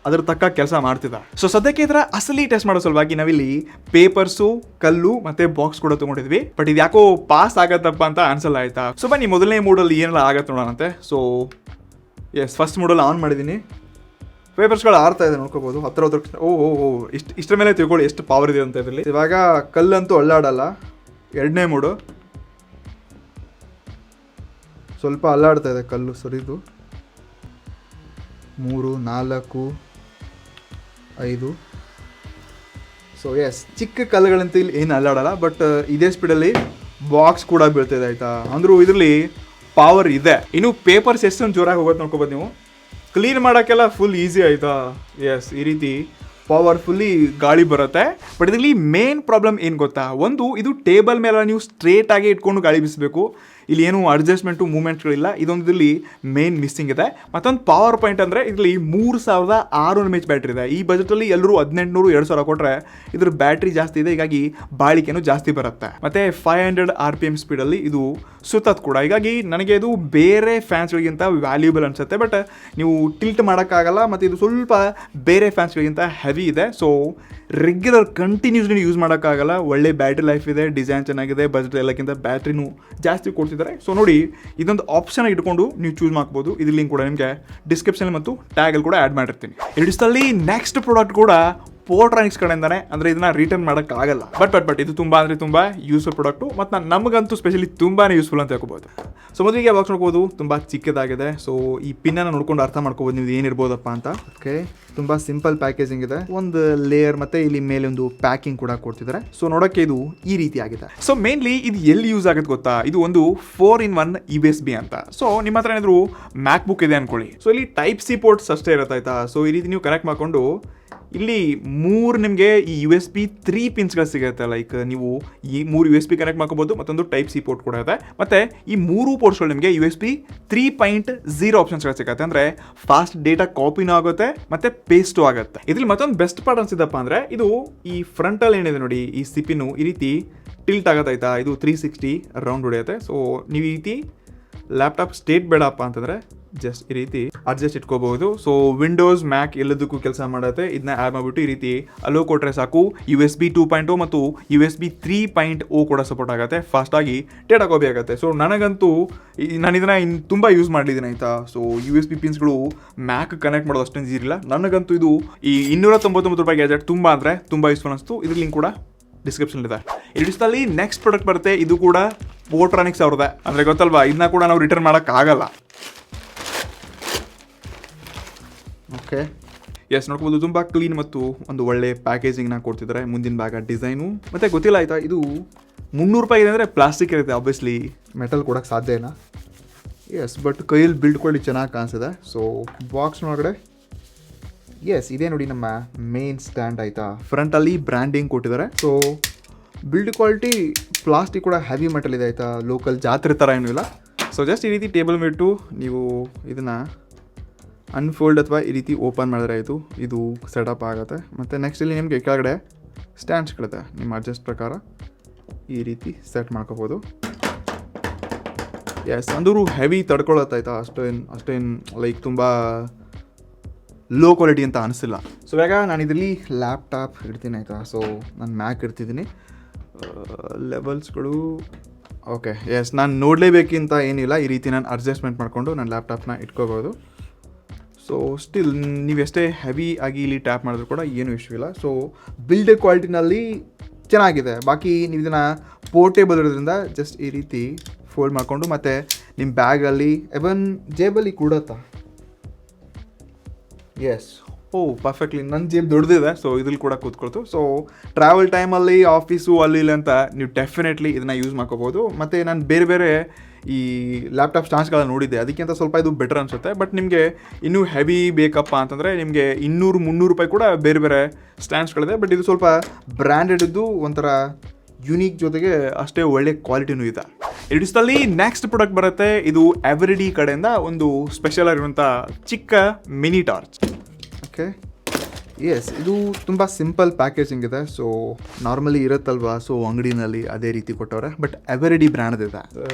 ಅದ್ರ ತಕ್ಕ ಕೆಲಸ ಮಾಡ್ತಿದ್ದ. ಸೊ ಸದ್ಯಕ್ಕೆ ಇದರ ಅಸಲಿ ಟೆಸ್ಟ್ ಮಾಡೋ ಸಲುವಾಗಿ ನಾವಿಲ್ಲಿ ಪೇಪರ್ಸು, ಕಲ್ಲು ಮತ್ತೆ ಬಾಕ್ಸ್ ಕೂಡ ತೊಗೊಂಡಿದ್ವಿ. ಬಟ್ ಇದು ಯಾಕೋ ಪಾಸ್ ಆಗತ್ತಪ್ಪ ಅಂತ ಅನ್ಸಲ್ಲ ಆಯ್ತಾ. ಸೊ ಬನ್ನಿ ಮೊದಲನೇ ಮೂಡಲ್ಲಿ ಏನೆಲ್ಲ ಆಗತ್ತೆ ನೋಡೋಣಂತೆ. ಸೊ ಎಸ್, ಫಸ್ಟ್ ಮೂಡಲ್ಲಿ ಆನ್ ಮಾಡಿದ್ದೀನಿ. ಪೇಪರ್ಸ್ಗಳು ಆರ್ತಾ ಇದೆ ನೋಡ್ಕೋಬೋದು. ಹತ್ರ ಇಷ್ಟರ ಮೇಲೆ ತಿಳ್ಕೊಳ್ಳಿ ಎಷ್ಟು ಪವರ್ ಇದೆ ಅಂತ ಇದರಲ್ಲಿ. ಇವಾಗ ಕಲ್ಲಂತೂ ಅಲ್ಲಾಡಲ್ಲ. 2ನೇ ಮೂಡು ಸ್ವಲ್ಪ ಅಲ್ಲಾಡ್ತಾ ಇದೆ ಕಲ್ಲು, ಸರಿದು. 3, 4, 5. ಸೊ ಎಸ್, ಚಿಕ್ಕ ಕಲ್ಲುಗಳಂತ ಇಲ್ಲಿ ಏನು ಅಲ್ಲಾಡಲ್ಲ, ಬಟ್ ಇದೇ ಸ್ಪೀಡಲ್ಲಿ ಬಾಕ್ಸ್ ಕೂಡ ಬೀಳ್ತಿದೆ ಆಯಿತಾ. ಅಂದರೂ ಇದರಲ್ಲಿ ಪವರ್ ಇದೆ. ಇನ್ನು ಪೇಪರ್ಸ್ ಎಷ್ಟೊಂದು ಜೋರಾಗಿ ಹೋಗುತ್ತೆ ನೋಡ್ಕೋಬೋದು ನೀವು. ಕ್ಲೀನ್ ಮಾಡೋಕ್ಕೆಲ್ಲ ಫುಲ್ ಈಸಿ ಆಯಿತಾ. ಎಸ್, ಈ ರೀತಿ ಪವರ್ಫುಲ್ಲಿ ಗಾಳಿ ಬರುತ್ತೆ. ಬಟ್ ಇದರಲ್ಲಿ ಮೇನ್ ಪ್ರಾಬ್ಲಮ್ ಏನು ಗೊತ್ತಾ, ಒಂದು ಇದು ಟೇಬಲ್ ಮೇಲೆ ನೀವು ಸ್ಟ್ರೇಟಾಗಿ ಇಟ್ಕೊಂಡು ಗಾಳಿ ಬೀಸಬೇಕು. ಇಲ್ಲಿ ಏನು ಅಡ್ಜಸ್ಟ್ಮೆಂಟು ಮೂಮೆಂಟ್ಸ್ಗಳಿಲ್ಲ. ಇದೊಂದು ಇದರಲ್ಲಿ ಮೇನ್ ಮಿಸ್ಸಿಂಗ್ ಇದೆ. ಮತ್ತೊಂದು ಪವರ್ ಪಾಯಿಂಟ್ ಅಂದರೆ ಇದರಲ್ಲಿ 3600 mAh ಬ್ಯಾಟ್ರಿ ಇದೆ. ಈ ಬಜೆಟಲ್ಲಿ ಎಲ್ಲರೂ 1800-2000 ಕೊಟ್ಟರೆ ಇದ್ರ ಬ್ಯಾಟ್ರಿ ಜಾಸ್ತಿ ಇದೆ, ಹೀಗಾಗಿ ಬಾಳಿಕೆನೂ ಜಾಸ್ತಿ ಬರುತ್ತೆ. ಮತ್ತು 500 RPM ಸ್ಪೀಡಲ್ಲಿ ಇದು ಸುತ್ತತ್ ಕೂಡ. ಹೀಗಾಗಿ ನನಗೆ ಇದು ಬೇರೆ ಫ್ಯಾನ್ಸ್ಗಳಿಗಿಂತ ವ್ಯಾಲ್ಯೂಬಲ್ ಅನಿಸುತ್ತೆ. ಬಟ್ ನೀವು ಟಿಲ್ಟ್ ಮಾಡೋಕ್ಕಾಗಲ್ಲ, ಮತ್ತು ಇದು ಸ್ವಲ್ಪ ಬೇರೆ ಫ್ಯಾನ್ಸ್ಗಳಿಗಿಂತ ಹೆವಿ ಇದೆ. ಸೊ ರೆಗ್ಯುಲರ್ ಕಂಟಿನ್ಯೂಸ್ಲಿ ಯೂಸ್ ಮಾಡೋಕ್ಕಾಗಲ್ಲ. ಒಳ್ಳೆ ಬ್ಯಾಟ್ರಿ ಲೈಫ್ ಇದೆ, ಡಿಸೈನ್ ಚೆನ್ನಾಗಿದೆ, ಬಜೆಟ್ ಎಲ್ಲಕ್ಕಿಂತ ಬ್ಯಾಟ್ರಿನೂ ಜಾಸ್ತಿ ಕೊಡ್ತಿದ್ದಾರೆ. ಸೊ ನೋಡಿ, ಇದೊಂದು ಆಪ್ಷನ್ ಇಟ್ಕೊಂಡು ನೀವು ಚೂಸ್ ಮಾಡ್ಬೋದು. ಇದು ಲಿಂಕ್ ಕೂಡ ನಿಮಗೆ ಡಿಸ್ಕ್ರಿಪ್ಷನ್ ಮತ್ತು ಟ್ಯಾಗಲ್ಲಿ ಕೂಡ ಆ್ಯಡ್ ಮಾಡಿರ್ತೀನಿ. ಇಡಿಸ್ದಲ್ಲಿ ನೆಕ್ಸ್ಟ್ ಪ್ರಾಡಕ್ಟ್ ಕೂಡ ಪೋರ್ಟ್ರಾನಿಕ್ಸ್ ಕಡೆಯಿಂದಾನೆ, ಅಂದರೆ ಇದನ್ನ ರಿಟರ್ನ್ ಮಾಡೋಕ್ಕಾಗಲ್ಲ. ಬಟ್ ಇದು ತುಂಬ ಅಂದರೆ ತುಂಬ ಯೂಸ್ಫುಲ್ ಪ್ರಾಡಕ್ಟು, ಮತ್ತು ನಮಗಂತೂ ಸ್ಪೆಷಲಿ ತುಂಬಾ ಯೂಸ್ಫುಲ್ ಅಂತ ಹೇಳ್ಕೋಬೋದು. ಸೊ ಮೊದಲಿಗೆ ಬಾಕ್ಸ್ ನೋಡ್ಬೋದು, ತುಂಬ ಚಿಕ್ಕದಾಗಿದೆ. ಸೊ ಈ ಪಿನ್ನನ್ನು ನೋಡ್ಕೊಂಡು ಅರ್ಥ ಮಾಡ್ಕೋಬೋದು ನೀವು ಏನಿರ್ಬೋದಪ್ಪ ಅಂತ. ಓಕೆ, ತುಂಬ ಸಿಂಪಲ್ ಪ್ಯಾಕೇಜಿಂಗ್ ಇದೆ. ಒಂದು ಲೇಯರ್ ಮತ್ತು ಇಲ್ಲಿ ಮೇಲೆ ಒಂದು ಪ್ಯಾಕಿಂಗ್ ಕೂಡ ಕೊಡ್ತಿದ್ದಾರೆ. ಸೊ ನೋಡೋಕ್ಕೆ ಇದು ಈ ರೀತಿ ಆಗಿದೆ. ಸೊ ಮೇನ್ಲಿ ಇದು ಎಲ್ಲಿ ಯೂಸ್ ಆಗುತ್ತೆ ಗೊತ್ತಾ, ಇದು ಒಂದು 4-in-1 USB ಅಂತ. ಸೊ ನಿಮ್ಮ ಹತ್ರ ಏನಾದರೂ ಮ್ಯಾಕ್ ಬುಕ್ ಇದೆ ಅನ್ಕೊಳ್ಳಿ. ಸೊ ಇಲ್ಲಿ ಟೈಪ್ ಸಿ ಪೋರ್ಟ್ಸ್ ಅಷ್ಟೇ ಇರುತ್ತೆ ಆಯ್ತಾ. ಸೊ ಈ ರೀತಿ ನೀವು ಕನೆಕ್ಟ್ ಮಾಡಿಕೊಂಡು ಇಲ್ಲಿ 3 ನಿಮಗೆ ಈ USB 3 ಪಿನ್ಸ್ಗಳು ಸಿಗುತ್ತೆ. ಲೈಕ್ ನೀವು ಈ 3 USB ಕನೆಕ್ಟ್ ಮಾಡ್ಕೋಬಹುದು, ಮತ್ತೊಂದು ಟೈಪ್ ಸಿ ಪೋರ್ಟ್ ಕೂಡ ಇದೆ. ಮತ್ತೆ ಈ 3 ಪೋರ್ಟ್ಸ್ಗಳು ನಿಮಗೆ USB 3.0 ಆಪ್ಷನ್ಸ್ಗಳು ಸಿಗುತ್ತೆ. ಅಂದ್ರೆ ಫಾಸ್ಟ್ ಡೇಟಾ ಕಾಪಿನೂ ಆಗುತ್ತೆ ಮತ್ತೆ ಪೇಸ್ಟು ಆಗುತ್ತೆ. ಇದ್ರಲ್ಲಿ ಮತ್ತೊಂದು ಬೆಸ್ಟ್ ಪಾರ್ಟ್ ಅನ್ಸಿದಪ್ಪ ಅಂದ್ರೆ ಇದು ಈ ಫ್ರಂಟ್ ಅಲ್ಲಿ ಏನಿದೆ ನೋಡಿ, ಈ ಸಿಪಿನು ಈ ರೀತಿ ಟಿಲ್ಟ್ ಆಗತ್ತಾಯ್ತಾ, ಇದು 360 ರೌಂಡ್ ಹೊಡೆಯುತ್ತೆ. ಸೊ ನೀವು ಈ ರೀತಿ ಲ್ಯಾಪ್ಟಾಪ್ ಸ್ಟೇಟ್ ಬೇಡಪ್ಪ ಅಂತಂದ್ರೆ ಜಸ್ಟ್ ಈ ರೀತಿ ಅಡ್ಜಸ್ಟ್ ಇಟ್ಕೋಬಹುದು. ಸೊ ವಿಂಡೋಸ್ ಮ್ಯಾಕ್ ಎಲ್ಲದಕ್ಕೂ ಕೆಲಸ ಮಾಡುತ್ತೆ. ಇದನ್ನ ಆ್ಯಡ್ ಮಾಡಿಬಿಟ್ಟು ಈ ರೀತಿ ಅಲೋ ಕೊಟ್ಟರೆ ಸಾಕು. USB 2.0 ಮತ್ತು USB 3.0 ಕೂಡ ಸಪೋರ್ಟ್ ಆಗುತ್ತೆ. ಫಾಸ್ಟಾಗಿ ಡೇಟಾ ಕಾಪಿ ಆಗುತ್ತೆ. ಸೊ ನನಗಂತೂ ನಾನು ಇದನ್ನ ತುಂಬ ಯೂಸ್ ಮಾಡಿದ್ದೀನಿ ಆಯಿತಾ. ಸೊ USB ಪಿನ್ಸ್ಗಳು ಮ್ಯಾಕ್ ಕನೆಕ್ಟ್ ಮಾಡೋದು ಅಷ್ಟೊಂದು ಇರಲಿಲ್ಲ. ನನಗಂತೂ ಇದು ಈ 299 ರೂಪಾಯಿ ಗ್ಯಾಜೆಟ್ ತುಂಬ ಅಂದರೆ ತುಂಬ ಯೂಸ್ಫುಲ್ ಅನಿಸ್ತು. ಇದ್ರ ಲಿಂಕ್ ಕೂಡ ಡಿಸ್ಕ್ರಿಪ್ಷನ್ ಇದೆ. ಇಡಿಸ್ದಲ್ಲಿ ನೆಕ್ಸ್ಟ್ ಪ್ರಾಡಕ್ಟ್ ಬರುತ್ತೆ. ಇದು ಕೂಡ ಪೋರ್ಟ್ರಾನಿಕ್ಸ್ ಅವ್ರದ್ದೇ. ಅಂದರೆ ಗೊತ್ತಲ್ವಾ, ಇದನ್ನ ಕೂಡ ನಾವು ರಿಟರ್ನ್ ಮಾಡೋಕ್ಕಾಗಲ್ಲ. ಓಕೆ, ಎಸ್ ನೋಡ್ಬೋದು, ತುಂಬ ಕ್ಲೀನ್ ಮತ್ತು ಒಂದು ಒಳ್ಳೆ ಪ್ಯಾಕೇಜಿಂಗ್ನ ಕೊಡ್ತಿದ್ದಾರೆ. ಮುಂದಿನ ಭಾಗ ಡಿಸೈನು ಮತ್ತೆ ಗೊತ್ತಿಲ್ಲ ಆಯಿತಾ, ಇದು 300 ರೂಪಾಯಿ ಇದೆ ಅಂದರೆ ಪ್ಲಾಸ್ಟಿಕ್ ಇರುತ್ತೆ. ಆಬ್ವಿಯಸ್ಲಿ ಮೆಟಲ್ ಕೊಡೋಕ್ಕೆ ಸಾಧ್ಯ ಇಲ್ಲ. ಎಸ್, ಬಟ್ ಕೈಯಲ್ಲಿ ಬಿಲ್ಡ್ ಕ್ವಾಲಿಟಿ ಚೆನ್ನಾಗಿ ಕಾಣಿಸಿದೆ. ಸೊ ಬಾಕ್ಸ್ ಒಳಗಡೆ ಎಸ್ ಇದೇ ನೋಡಿ ನಮ್ಮ ಮೇನ್ ಸ್ಟ್ಯಾಂಡ್ ಆಯಿತಾ. ಫ್ರಂಟಲ್ಲಿ ಬ್ರ್ಯಾಂಡಿಂಗ್ ಕೊಟ್ಟಿದ್ದಾರೆ. ಸೊ ಬಿಲ್ಡ್ ಕ್ವಾಲಿಟಿ ಪ್ಲಾಸ್ಟಿಕ್ ಕೂಡ ಹೆವಿ ಮೆಟಲ್ ಇದೆ ಆಯಿತಾ, ಲೋಕಲ್ ಜಾತ್ರೆ ಥರ ಏನೂ ಇಲ್ಲ. ಸೊ ಜಸ್ಟ್ ಈ ರೀತಿ ಟೇಬಲ್ ಬಿಟ್ಟು ನೀವು ಇದನ್ನು ಅನ್ಫೋಲ್ಡ್ ಅಥವಾ ಈ ರೀತಿ ಓಪನ್ ಮಾಡಿದ್ರೆ ಆಯಿತು, ಇದು ಸೆಟಪ್ ಆಗುತ್ತೆ. ಮತ್ತು ನೆಕ್ಸ್ಟ್ ಇಲ್ಲಿ ನಿಮಗೆ ಕೆಳಗಡೆ ಸ್ಟ್ಯಾಂಡ್ಸ್ಗಳಿದೆ. ನಿಮ್ಮ ಅಡ್ಜಸ್ಟ್ ಪ್ರಕಾರ ಈ ರೀತಿ ಸೆಟ್ ಮಾಡ್ಕೋಬೋದು. ಎಸ್, ಅಂದರೂ ಹೆವಿ ತಡ್ಕೊಳ್ಳುತ್ತಾಯ್ತಾ, ಅಷ್ಟೇನು ಲೈಕ್ ತುಂಬ ಲೋ ಕ್ವಾಲಿಟಿ ಅಂತ ಅನಿಸಿಲ್ಲ. ಸೊ ಇವಾಗ ನಾನು ಇದರಲ್ಲಿ ಲ್ಯಾಪ್ಟಾಪ್ ಇಡ್ತೀನಿ ಆಯಿತಾ. ಸೊ ನಾನು ಮ್ಯಾಕ್ ಇಡ್ತಿದ್ದೀನಿ. ಲೆವೆಲ್ಸ್ಗಳು ಓಕೆ, ಎಸ್, ನಾನು ನೋಡಲೇಬೇಕಿಂತ ಏನಿಲ್ಲ. ಈ ರೀತಿ ನಾನು ಅಡ್ಜಸ್ಟ್ಮೆಂಟ್ ಮಾಡಿಕೊಂಡು ನನ್ನ ಲ್ಯಾಪ್ಟಾಪ್ನ ಇಟ್ಕೋಬೋದು. ಸೊ ಸ್ಟಿಲ್ ನೀವು ಎಷ್ಟೇ ಹೆವಿ ಆಗಿ ಇಲ್ಲಿ ಟ್ಯಾಪ್ ಮಾಡಿದ್ರು ಕೂಡ ಏನೂ ಇಶ್ಯೂ ಇಲ್ಲ. ಸೊ ಬಿಲ್ಡ್ ಕ್ವಾಲಿಟಿನಲ್ಲಿ ಚೆನ್ನಾಗಿದೆ. ಬಾಕಿ ನೀವು ಇದನ್ನು ಪೋರ್ಟೇಬಲ್ ಇರೋದ್ರಿಂದ ಜಸ್ಟ್ ಈ ರೀತಿ ಫೋಲ್ಡ್ ಮಾಡಿಕೊಂಡು ಮತ್ತು ನಿಮ್ಮ ಬ್ಯಾಗಲ್ಲಿ ಎವನ್ ಜೇಬಲ್ಲಿ ಕೂಡತ್ತಾ. ಎಸ್, ಪರ್ಫೆಕ್ಟ್ಲಿ ನನ್ನ ಜೇಬ್ ದೊಡ್ಡದಿದೆ. ಸೊ ಇದ್ರಲ್ಲಿ ಕೂಡ ಕೂತ್ಕೊಳ್ತು. ಸೊ ಟ್ರಾವೆಲ್ ಟೈಮಲ್ಲಿ ಆಫೀಸು ಅಲ್ಲಿ ಇಲ್ಲ ಅಂತ ನೀವು ಡೆಫಿನೆಟ್ಲಿ ಇದನ್ನು ಯೂಸ್ ಮಾಡ್ಕೋಬೋದು. ಮತ್ತು ನಾನು ಬೇರೆ ಈ ಲ್ಯಾಪ್ಟಾಪ್ ಸ್ಟ್ಯಾಂಡ್ಸ್ಗಳನ್ನ ನೋಡಿದ್ದೆ, ಅದಕ್ಕಿಂತ ಸ್ವಲ್ಪ ಇದು ಬೆಟರ್ ಅನಿಸುತ್ತೆ. ಬಟ್ ನಿಮಗೆ ಇನ್ನೂ ಹೆವಿ ಬೇಕಪ್ಪ ಅಂತಂದರೆ ನಿಮಗೆ 200-300 ರೂಪಾಯಿ ಕೂಡ ಬೇರೆ ಸ್ಟ್ಯಾಂಡ್ಸ್ಗಳಿದೆ. ಬಟ್ ಇದು ಸ್ವಲ್ಪ ಬ್ರ್ಯಾಂಡೆಡ್ ಇದ್ದು ಒಂಥರ ಯುನೀಕ್, ಜೊತೆಗೆ ಅಷ್ಟೇ ಒಳ್ಳೆ ಕ್ವಾಲಿಟಿನೂ ಇದೆ. ಇಡಿಸ್ದಲ್ಲಿ ನೆಕ್ಸ್ಟ್ ಪ್ರಾಡಕ್ಟ್ ಬರುತ್ತೆ. ಇದು ಎವರಿಡಿ ಕಡೆಯಿಂದ ಒಂದು ಸ್ಪೆಷಲ್ ಆಗಿರುವಂಥ ಚಿಕ್ಕ ಮಿನಿ ಟಾರ್ಚ್. ಓಕೆ, ಎಸ್, ಇದು ತುಂಬ ಸಿಂಪಲ್ ಪ್ಯಾಕೇಜಿಂಗ್ ಇದೆ. ಸೊ ನಾರ್ಮಲಿ ಇರುತ್ತಲ್ವಾ, ಸೊ ಅಂಗಡಿನಲ್ಲಿ ಅದೇ ರೀತಿ ಕೊಟ್ಟವ್ರೆ. ಬಟ್ ಎವರಿಡಿ ಬ್ರ್ಯಾಂಡ್ ಇದೆ.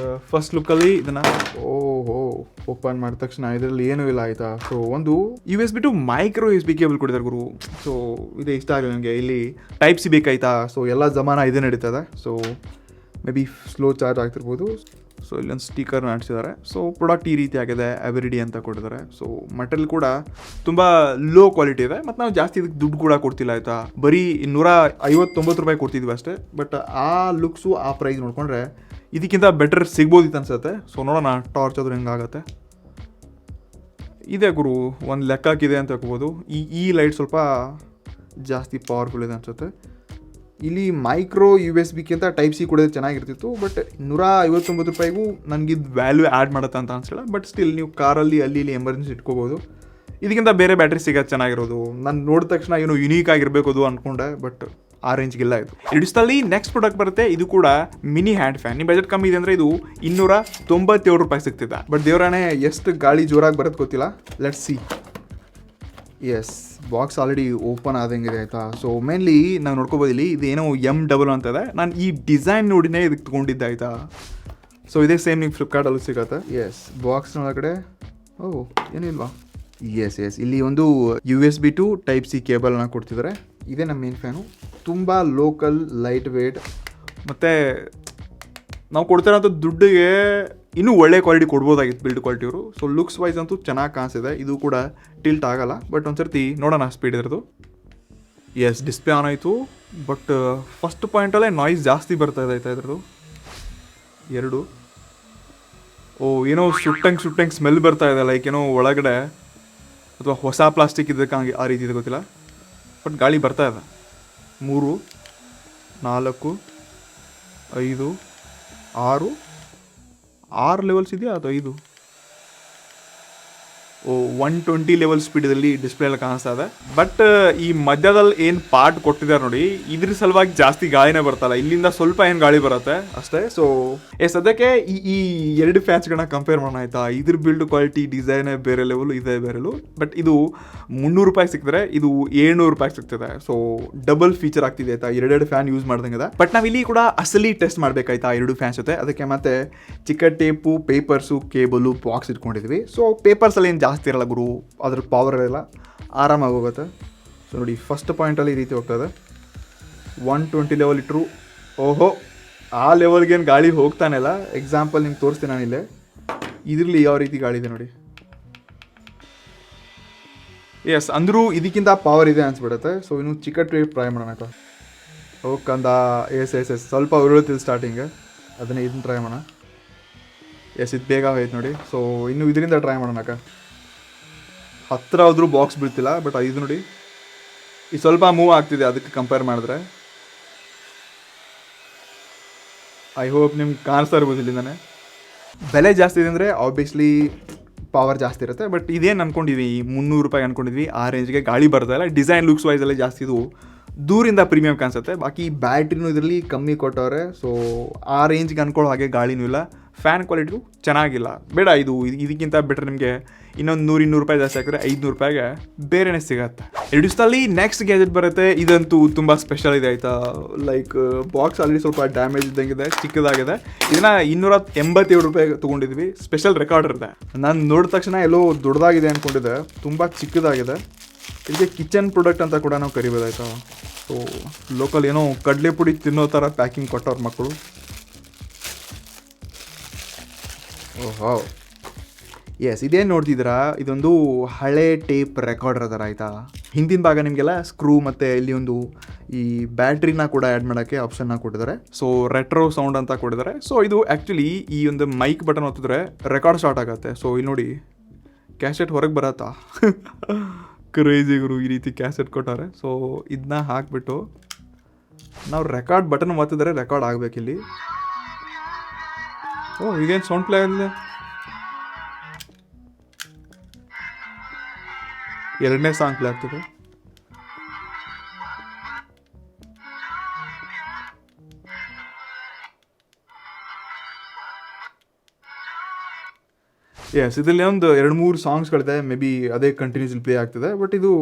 ಫಸ್ಟ್ ಲುಕ್ಕಲ್ಲಿ ಇದನ್ನು ಓಪನ್ ಮಾಡಿದ ತಕ್ಷಣ ಇದರಲ್ಲಿ ಏನೂ ಇಲ್ಲ ಆಯಿತಾ. ಸೊ ಒಂದು USB to micro USB cable ಕೊಟ್ಟಿದ್ದಾರೆ ಗುರು. ಸೊ ಇದೇ ಇಷ್ಟ ಆಗಲಿ ನನಗೆ. ಇಲ್ಲಿ ಟೈಪ್ ಸಿ ಬೇಕಾಯ್ತಾ. ಸೊ ಎಲ್ಲ ಜಮಾನ ಇದೇ ನಡೀತದೆ. So maybe slow charge ಆಗ್ತಿರ್ಬೋದು. ಸೊ ಇಲ್ಲೊಂದು ಸ್ಟಿಕರ್ನ ಅಂಟಿಸಿದ್ದಾರೆ. ಸೊ ಪ್ರಾಡಕ್ಟ್ ಈ ರೀತಿ ಆಗಿದೆ, ಎವರಿಡಿ ಅಂತ ಕೊಟ್ಟಿದ್ದಾರೆ. ಸೊ ಮೆಟಲ್ ಕೂಡ ತುಂಬ ಲೋ ಕ್ವಾಲಿಟಿ ಇದೆ. ಮತ್ತು ನಾವು ಜಾಸ್ತಿ ಇದಕ್ಕೆ ದುಡ್ಡು ಕೂಡ ಕೊಡ್ತಿಲ್ಲ ಆಯಿತಾ. ಬರೀ 259 ರೂಪಾಯಿ ಕೊಡ್ತಿದ್ವಿ ಅಷ್ಟೇ. ಬಟ್ ಆ ಲುಕ್ಸು ಆ ಪ್ರೈಸ್ ನೋಡಿಕೊಂಡ್ರೆ ಇದಕ್ಕಿಂತ ಬೆಟರ್ ಸಿಗ್ಬೋದಿತ್ತು ಅನ್ಸುತ್ತೆ. ಸೊ ನೋಡೋಣ ಟಾರ್ಚ್ ಆದ್ರೂ ಹೆಂಗಾಗತ್ತೆ. ಇದೆ ಗುರು, ಒಂದು ಲೆಕ್ಕಕ್ಕಿದೆ ಅಂತ ಹೇಳ್ಬೋದು. ಈ ಲೈಟ್ ಸ್ವಲ್ಪ ಜಾಸ್ತಿ ಪವರ್ಫುಲ್ ಇದೆ ಅನ್ಸುತ್ತೆ. ಇಲ್ಲಿ ಮೈಕ್ರೋ USB ಟೈಪ್ ಸಿ ಕೂಡ ಚೆನ್ನಾಗಿರ್ತಿತ್ತು. ಬಟ್ 159 ರೂಪಾಯಿಗೂ ನನಗಿದು ವ್ಯಾಲ್ಯೂ ಆ್ಯಡ್ ಮಾಡುತ್ತೆ ಅಂತ ಅನಿಸಿಲ್ಲ. ಬಟ್ ಸ್ಟಿಲ್ ನೀವು ಕಾರಲ್ಲಿ ಅಲ್ಲಿ ಎಮರ್ಜೆನ್ಸಿ ಇಟ್ಕೋಬೋದು. ಇದಕ್ಕಿಂತ ಬೇರೆ ಬ್ಯಾಟ್ರಿ ಸಿಗೋದು ಚೆನ್ನಾಗಿರೋದು. ನಾನು ನೋಡಿದ ತಕ್ಷಣ ಏನೋ ಯುನೀಕ್ ಆಗಿರಬೇಕು ಅದು ಅಂದ್ಕೊಂಡೆ. ಬಟ್ ಆ ರೇಂಜ್ಗಿಲ್ಲ ಇದು. ಇಡಿಸ್ದಲ್ಲಿ ನೆಕ್ಸ್ಟ್ ಪ್ರಾಡಕ್ಟ್ ಬರುತ್ತೆ. ಇದು ಕೂಡ ಮಿನಿ ಹ್ಯಾಂಡ್ ಫ್ಯಾನ್. ನಿಮ್ಮ ಬಜೆಟ್ ಕಮ್ಮಿ ಇದೆ ಅಂದರೆ ಇದು 297 ರೂಪಾಯಿ ಸಿಗ್ತಿದೆ. ಬಟ್ ದೇವರಾಣೆ ಎಷ್ಟು ಗಾಳಿ ಜೋರಾಗಿ ಬರೋದು ಗೊತ್ತಿಲ್ಲ. Let's see. Yes, box already open ಆದಂಗಿದೆ ಆಯಿತಾ. ಸೊ ಮೇನ್ಲಿ ನಾವು ನೋಡ್ಕೋಬೋದು ಇಲ್ಲಿ ಇದೇನೋ M ಅಂತ ಇದೆ. ನಾನು ಈ ಡಿಸೈನ್ ನೋಡಿನೇ ಇದಕ್ಕೆ ತೊಗೊಂಡಿದ್ದೆ ಆಯಿತಾ. ಸೊ ಇದೇ ಸೇಮ್ ನಿಮ್ಗೆ ಫ್ಲಿಪ್ಕಾರ್ಟಲ್ಲೂ ಸಿಗುತ್ತೆ. ಎಸ್, ಬಾಕ್ಸ್ನೊಳಗಡೆ ಏನಿಲ್ವಾ. ಎಸ್, ಇಲ್ಲಿ ಒಂದು USB ಟು ಟೈಪ್ ಸಿ ಕೇಬಲ್ನ ಕೊಡ್ತಿದ್ದಾರೆ. ಇದೇ ನಮ್ಮ ಮೇನ್ ಫ್ಯಾನು. ತುಂಬ ಲೋಕಲ್, ಲೈಟ್ ವೇಟ್, ಮತ್ತು ನಾವು ಕೊಡ್ತಿರೋಂಥ ದುಡ್ಡಿಗೆ ಇನ್ನೂ ಒಳ್ಳೆ ಕ್ವಾಲಿಟಿ ಕೊಡ್ಬೋದಾಗಿತ್ತು ಬಿಲ್ಡ್ ಕ್ವಾಲಿಟಿಯವರು. ಸೊ ಲುಕ್ಸ್ ವೈಸ್ ಅಂತೂ ಚೆನ್ನಾಗಿ ಕಾಣಿಸಿದೆ. ಇದು ಕೂಡ ಟಿಲ್ಟ್ ಆಗಲ್ಲ. ಬಟ್ ಒಂದು ಸರ್ತಿ ನೋಡೋಣ ಸ್ಪೀಡ್ ಇರೋದು. ಎಸ್, ಡಿಸ್ಪ್ಲೇ ಆನ್ ಆಯಿತು. ಬಟ್ ಫಸ್ಟ್ ಪಾಯಿಂಟಲ್ಲೇ ನಾಯ್ಸ್ ಜಾಸ್ತಿ ಬರ್ತಾ ಇದೆ ಆಯ್ತಾ ಇದ್ರದ್ದು. 2 ಏನೋ ಸುಟ್ಟಂಗೆ ಸ್ಮೆಲ್ ಬರ್ತಾ ಇದೆ. ಲೈಕ್ ಏನೋ ಒಳಗಡೆ ಅಥವಾ ಹೊಸ ಪ್ಲಾಸ್ಟಿಕ್ ಇದಕ್ಕೆ ಆ ರೀತಿ ಇದೆ ಗೊತ್ತಿಲ್ಲ. ಬಟ್ ಗಾಳಿ ಬರ್ತಾ ಇದೆ. 3, 4, 5, 6 ಲೆವೆಲ್ಸ್ ಇದೆಯಾ ಅಥವಾ 5? 120 ಲೆವೆಲ್ ಸ್ಪೀಡಲ್ಲಿ ಡಿಸ್ಪ್ಲೇ ಎಲ್ಲ ಕಾಣಿಸ್ತಾ ಇದೆ. ಬಟ್ ಈ ಮಧ್ಯದಲ್ಲಿ ಏನು ಪಾರ್ಟ್ ಕೊಟ್ಟಿದ್ದಾರೆ ನೋಡಿ, ಇದ್ರ ಸಲುವಾಗಿ ಜಾಸ್ತಿ ಗಾಳಿನೇ ಬರ್ತಲ್ಲ, ಇಲ್ಲಿಂದ ಸ್ವಲ್ಪ ಏನು ಗಾಳಿ ಬರುತ್ತೆ ಅಷ್ಟೇ. ಸೊ ಸದ್ಯಕ್ಕೆ ಈ ಎರಡು ಫ್ಯಾನ್ಸ್ಗಳನ್ನ ಕಂಪೇರ್ ಮಾಡೋಣ ಆಯ್ತಾ. ಇದ್ರ ಬಿಲ್ಡ್ ಕ್ವಾಲಿಟಿ ಡಿಸೈನೇ ಬೇರೆ ಲೆವೆಲು, ಇದೇ ಬೇರೆ ಲೆವೆಲು. ಬಟ್ ಇದು 300 ರೂಪಾಯಿ ಸಿಕ್ಕಿದ್ರೆ ಇದು 700 ರೂಪಾಯಿ ಸಿಗ್ತದೆ. ಸೊ ಡಬಲ್ ಫೀಚರ್ ಆಗ್ತಿದೆ ಆಯ್ತಾ, ಎರಡೆರಡು ಫ್ಯಾನ್ ಯೂಸ್ ಮಾಡ್ದಂಗಿದೆ. ಬಟ್ ನಾವಿಲ್ಲಿ ಕೂಡ ಅಸಲಿ ಟೆಸ್ಟ್ ಮಾಡಬೇಕಾಯ್ತಾ ಎರಡು ಫ್ಯಾನ್ಸ್ ಜೊತೆ. ಅದಕ್ಕೆ ಮತ್ತೆ ಚಿಕ್ಕ ಟೇಪು, ಪೇಪರ್ಸು, ಕೇಬಲು, ಬಾಕ್ಸ್ ಇಟ್ಕೊಂಡಿದ್ವಿ. ಸೊ ಪೇಪರ್ಸಲ್ಲಿ ಏನು ಜಾಸ್ತಿ ಇರಲ್ಲ ಗುರು, ಅದ್ರ ಪವರ್ ಇರಲ್ಲ, ಆರಾಮಾಗಿ ಹೋಗುತ್ತೆ. ಸೊ ನೋಡಿ, ಫಸ್ಟ್ ಪಾಯಿಂಟಲ್ಲಿ ಈ ರೀತಿ ಹೋಗ್ತದೆ. 120 ಲೆವೆಲ್ ಇಟ್ಟರು, ಓಹೋ ಆ ಲೆವೆಲ್ಗೇನು ಗಾಳಿ ಹೋಗ್ತಾನೆ ಇಲ್ಲ. ಎಕ್ಸಾಂಪಲ್ ನಿಮ್ಗೆ ತೋರಿಸ್ತೀನಿ ನಾನಿಲ್ಲೇ, ಇದರಲ್ಲಿ ಯಾವ ರೀತಿ ಗಾಳಿ ಇದೆ ನೋಡಿ. ಎಸ್, ಅಂದರೂ ಇದಕ್ಕಿಂತ ಪವರ್ ಇದೆ ಅನ್ಸ್ಬಿಡುತ್ತೆ. ಸೊ ಇನ್ನು ಚಿಕ್ಕ ಟೇಪ್ ಟ್ರೈ ಮಾಡೋಣ. ಓಕಂದ ಎಸ್ ಸ್ವಲ್ಪ ಉರುಳುತ್ತಿಲ್ಲ ಸ್ಟಾರ್ಟಿಂಗ್, ಅದನ್ನೇ ಇದನ್ನ ಟ್ರೈ ಮಾಡೋಣ. ಎಸ್, ಇದು ಬೇಗ ಆಯ್ತು ನೋಡಿ. ಸೊ ಇನ್ನು ಇದರಿಂದ ಟ್ರೈ ಮಾಡೋಣ. ಹತ್ತಿರ ಆದರೂ ಬಾಕ್ಸ್ ಬೀಳ್ತಿಲ್ಲ, ಬಟ್ ಇದು ನೋಡಿ ಇದು ಸ್ವಲ್ಪ ಮೂವ್ ಆಗ್ತಿದೆ ಅದಕ್ಕೆ ಕಂಪೇರ್ ಮಾಡಿದ್ರೆ. ಐ ಹೋಪ್ ನಿಮ್ಗೆ ಕಾಣಿಸ್ತಾ ಇರ್ಬೋದು ಇಲ್ಲಿಂದಾನೆ. ಬೆಲೆ ಜಾಸ್ತಿ ಇದೆ ಅಂದರೆ ಆಬ್ವಿಯಸ್ಲಿ ಪವರ್ ಜಾಸ್ತಿ ಇರುತ್ತೆ. ಬಟ್ ಇದೇನು ಅಂದ್ಕೊಂಡಿದ್ವಿ, 300 ರೂಪಾಯಿ ಅಂದ್ಕೊಂಡಿದ್ವಿ, ಆ ರೇಂಜ್ಗೆ ಗಾಳಿ ಬರ್ತಲ್ಲ. ಡಿಸೈನ್ ಲುಕ್ಸ್ ವೈಸ್ ಎಲ್ಲ ಜಾಸ್ತಿ ಇದು ದೂರಿಂದ ಪ್ರೀಮಿಯಂ ಕಾಣಿಸುತ್ತೆ. ಬಾಕಿ ಬ್ಯಾಟ್ರಿನೂ ಇದರಲ್ಲಿ ಕಮ್ಮಿ ಕೊಟ್ಟವ್ರೆ. ಸೊ ಆ ರೇಂಜ್ಗೆ ಅಂದ್ಕೊಳ್ಳೋ ಹಾಗೆ ಗಾಳಿನೂ ಇಲ್ಲ. ಫ್ಯಾನ್ ಕ್ವಾಲಿಟಿಯು ಚೆನ್ನಾಗಿಲ್ಲ, ಬೇಡ. ಇದಕ್ಕಿಂತ ಬೆಟ್ರ್ ನಿಮಗೆ ಇನ್ನೊಂದು 100-200 ರೂಪಾಯಿ ಜಾಸ್ತಿ ಹಾಕಿದ್ರೆ 500 ರೂಪಾಯಿಗೆ ಬೇರೆನೇ ಸಿಗತ್ತೆ. 2 ದಿವಸದಲ್ಲಿ ನೆಕ್ಸ್ಟ್ ಗ್ಯಾಜೆಟ್ ಬರುತ್ತೆ. ಇದಂತೂ ತುಂಬ ಸ್ಪೆಷಲ್ ಇದೆ ಆಯಿತಾ. ಲೈಕ್ ಬಾಕ್ಸ್ ಆಲ್ರೆಡಿ ಸ್ವಲ್ಪ ಡ್ಯಾಮೇಜ್ ಇದ್ದಂಗಿದೆ, ಚಿಕ್ಕದಾಗಿದೆ. ಇದನ್ನು 287 ರೂಪಾಯಿಗೆ ತೊಗೊಂಡಿದ್ವಿ. ಸ್ಪೆಷಲ್ ರೆಕಾರ್ಡ್ ಇರುತ್ತೆ. ನಾನು ನೋಡಿದ ತಕ್ಷಣ ಎಲ್ಲೋ ದೊಡ್ಡದಾಗಿದೆ ಅಂದ್ಕೊಂಡಿದ್ದೆ, ತುಂಬ ಚಿಕ್ಕದಾಗಿದೆ. ಇದಕ್ಕೆ ಕಿಚನ್ ಪ್ರಾಡಕ್ಟ್ ಅಂತ ಕೂಡ ನಾವು ಕರಿಬೋದಾಯ್ತಾ. ಸೊ ಲೋಕಲ್ ಏನೋ ಕಡಲೆ ಪುಡಿ ತಿನ್ನೋ ಥರ ಪ್ಯಾಕಿಂಗ್ ಕೊಟ್ಟವ್ರ ಮಕ್ಕಳು. ಓಹೋ ಎಸ್, ಇದೇನು ನೋಡ್ತಿದ್ದೀರಾ, ಇದೊಂದು ಹಳೆ ಟೇಪ್ ರೆಕಾರ್ಡರ್ ಅದರ ಆಯಿತಾ. ಹಿಂದಿನ ಭಾಗ ನಿಮಗೆಲ್ಲ ಸ್ಕ್ರೂ ಮತ್ತು ಇಲ್ಲಿ ಒಂದು ಈ ಬ್ಯಾಟ್ರಿನ ಕೂಡ ಆ್ಯಡ್ ಮಾಡೋಕ್ಕೆ ಆಪ್ಷನ್ನ ಕೊಟ್ಟಿದ್ದಾರೆ. ಸೊ ರೆಟ್ರೋ ಸೌಂಡ್ ಅಂತ ಕೊಟ್ಟಿದ್ದಾರೆ. ಸೊ ಇದು ಆ್ಯಕ್ಚುಲಿ ಈ ಒಂದು ಮೈಕ್ ಬಟನ್ ಒತ್ತಿದ್ರೆ ರೆಕಾರ್ಡ್ ಸ್ಟಾರ್ಟ್ ಆಗುತ್ತೆ. ಸೊ ಇಲ್ಲಿ ನೋಡಿ ಕ್ಯಾಸೆಟ್ ಹೊರಗೆ ಬರತ್ತಾ. ಕ್ರೇಜಿ ಗುರು, ಈ ರೀತಿ ಕ್ಯಾಸೆಟ್ ಕೊಟ್ಟಾರೆ. ಸೊ ಇದನ್ನ ಹಾಕ್ಬಿಟ್ಟು ನಾವು ರೆಕಾರ್ಡ್ ಬಟನ್ ಒತ್ತಿದ್ರೆ ರೆಕಾರ್ಡ್ ಆಗಬೇಕಿಲ್ಲಿ. ಈಗೇನು ಸೌಂಡ್ ಪ್ಲೇ ಆಗಿದೆ. ಎರಡನೇ ಸಾಂಗ್ ಪ್ಲೇ ಆಗ್ತದೆ. ಎಸ್, ಇದರಲ್ಲಿ ಒಂದು 2-3 ಸಾಂಗ್ಸ್ಗಳಿದೆ. ಮೇ ಬಿ ಅದೇ ಕಂಟಿನ್ಯೂಸ್ಲಿ ಪ್ಲೇ ಆಗ್ತದೆ. ಬಟ್ ಇದು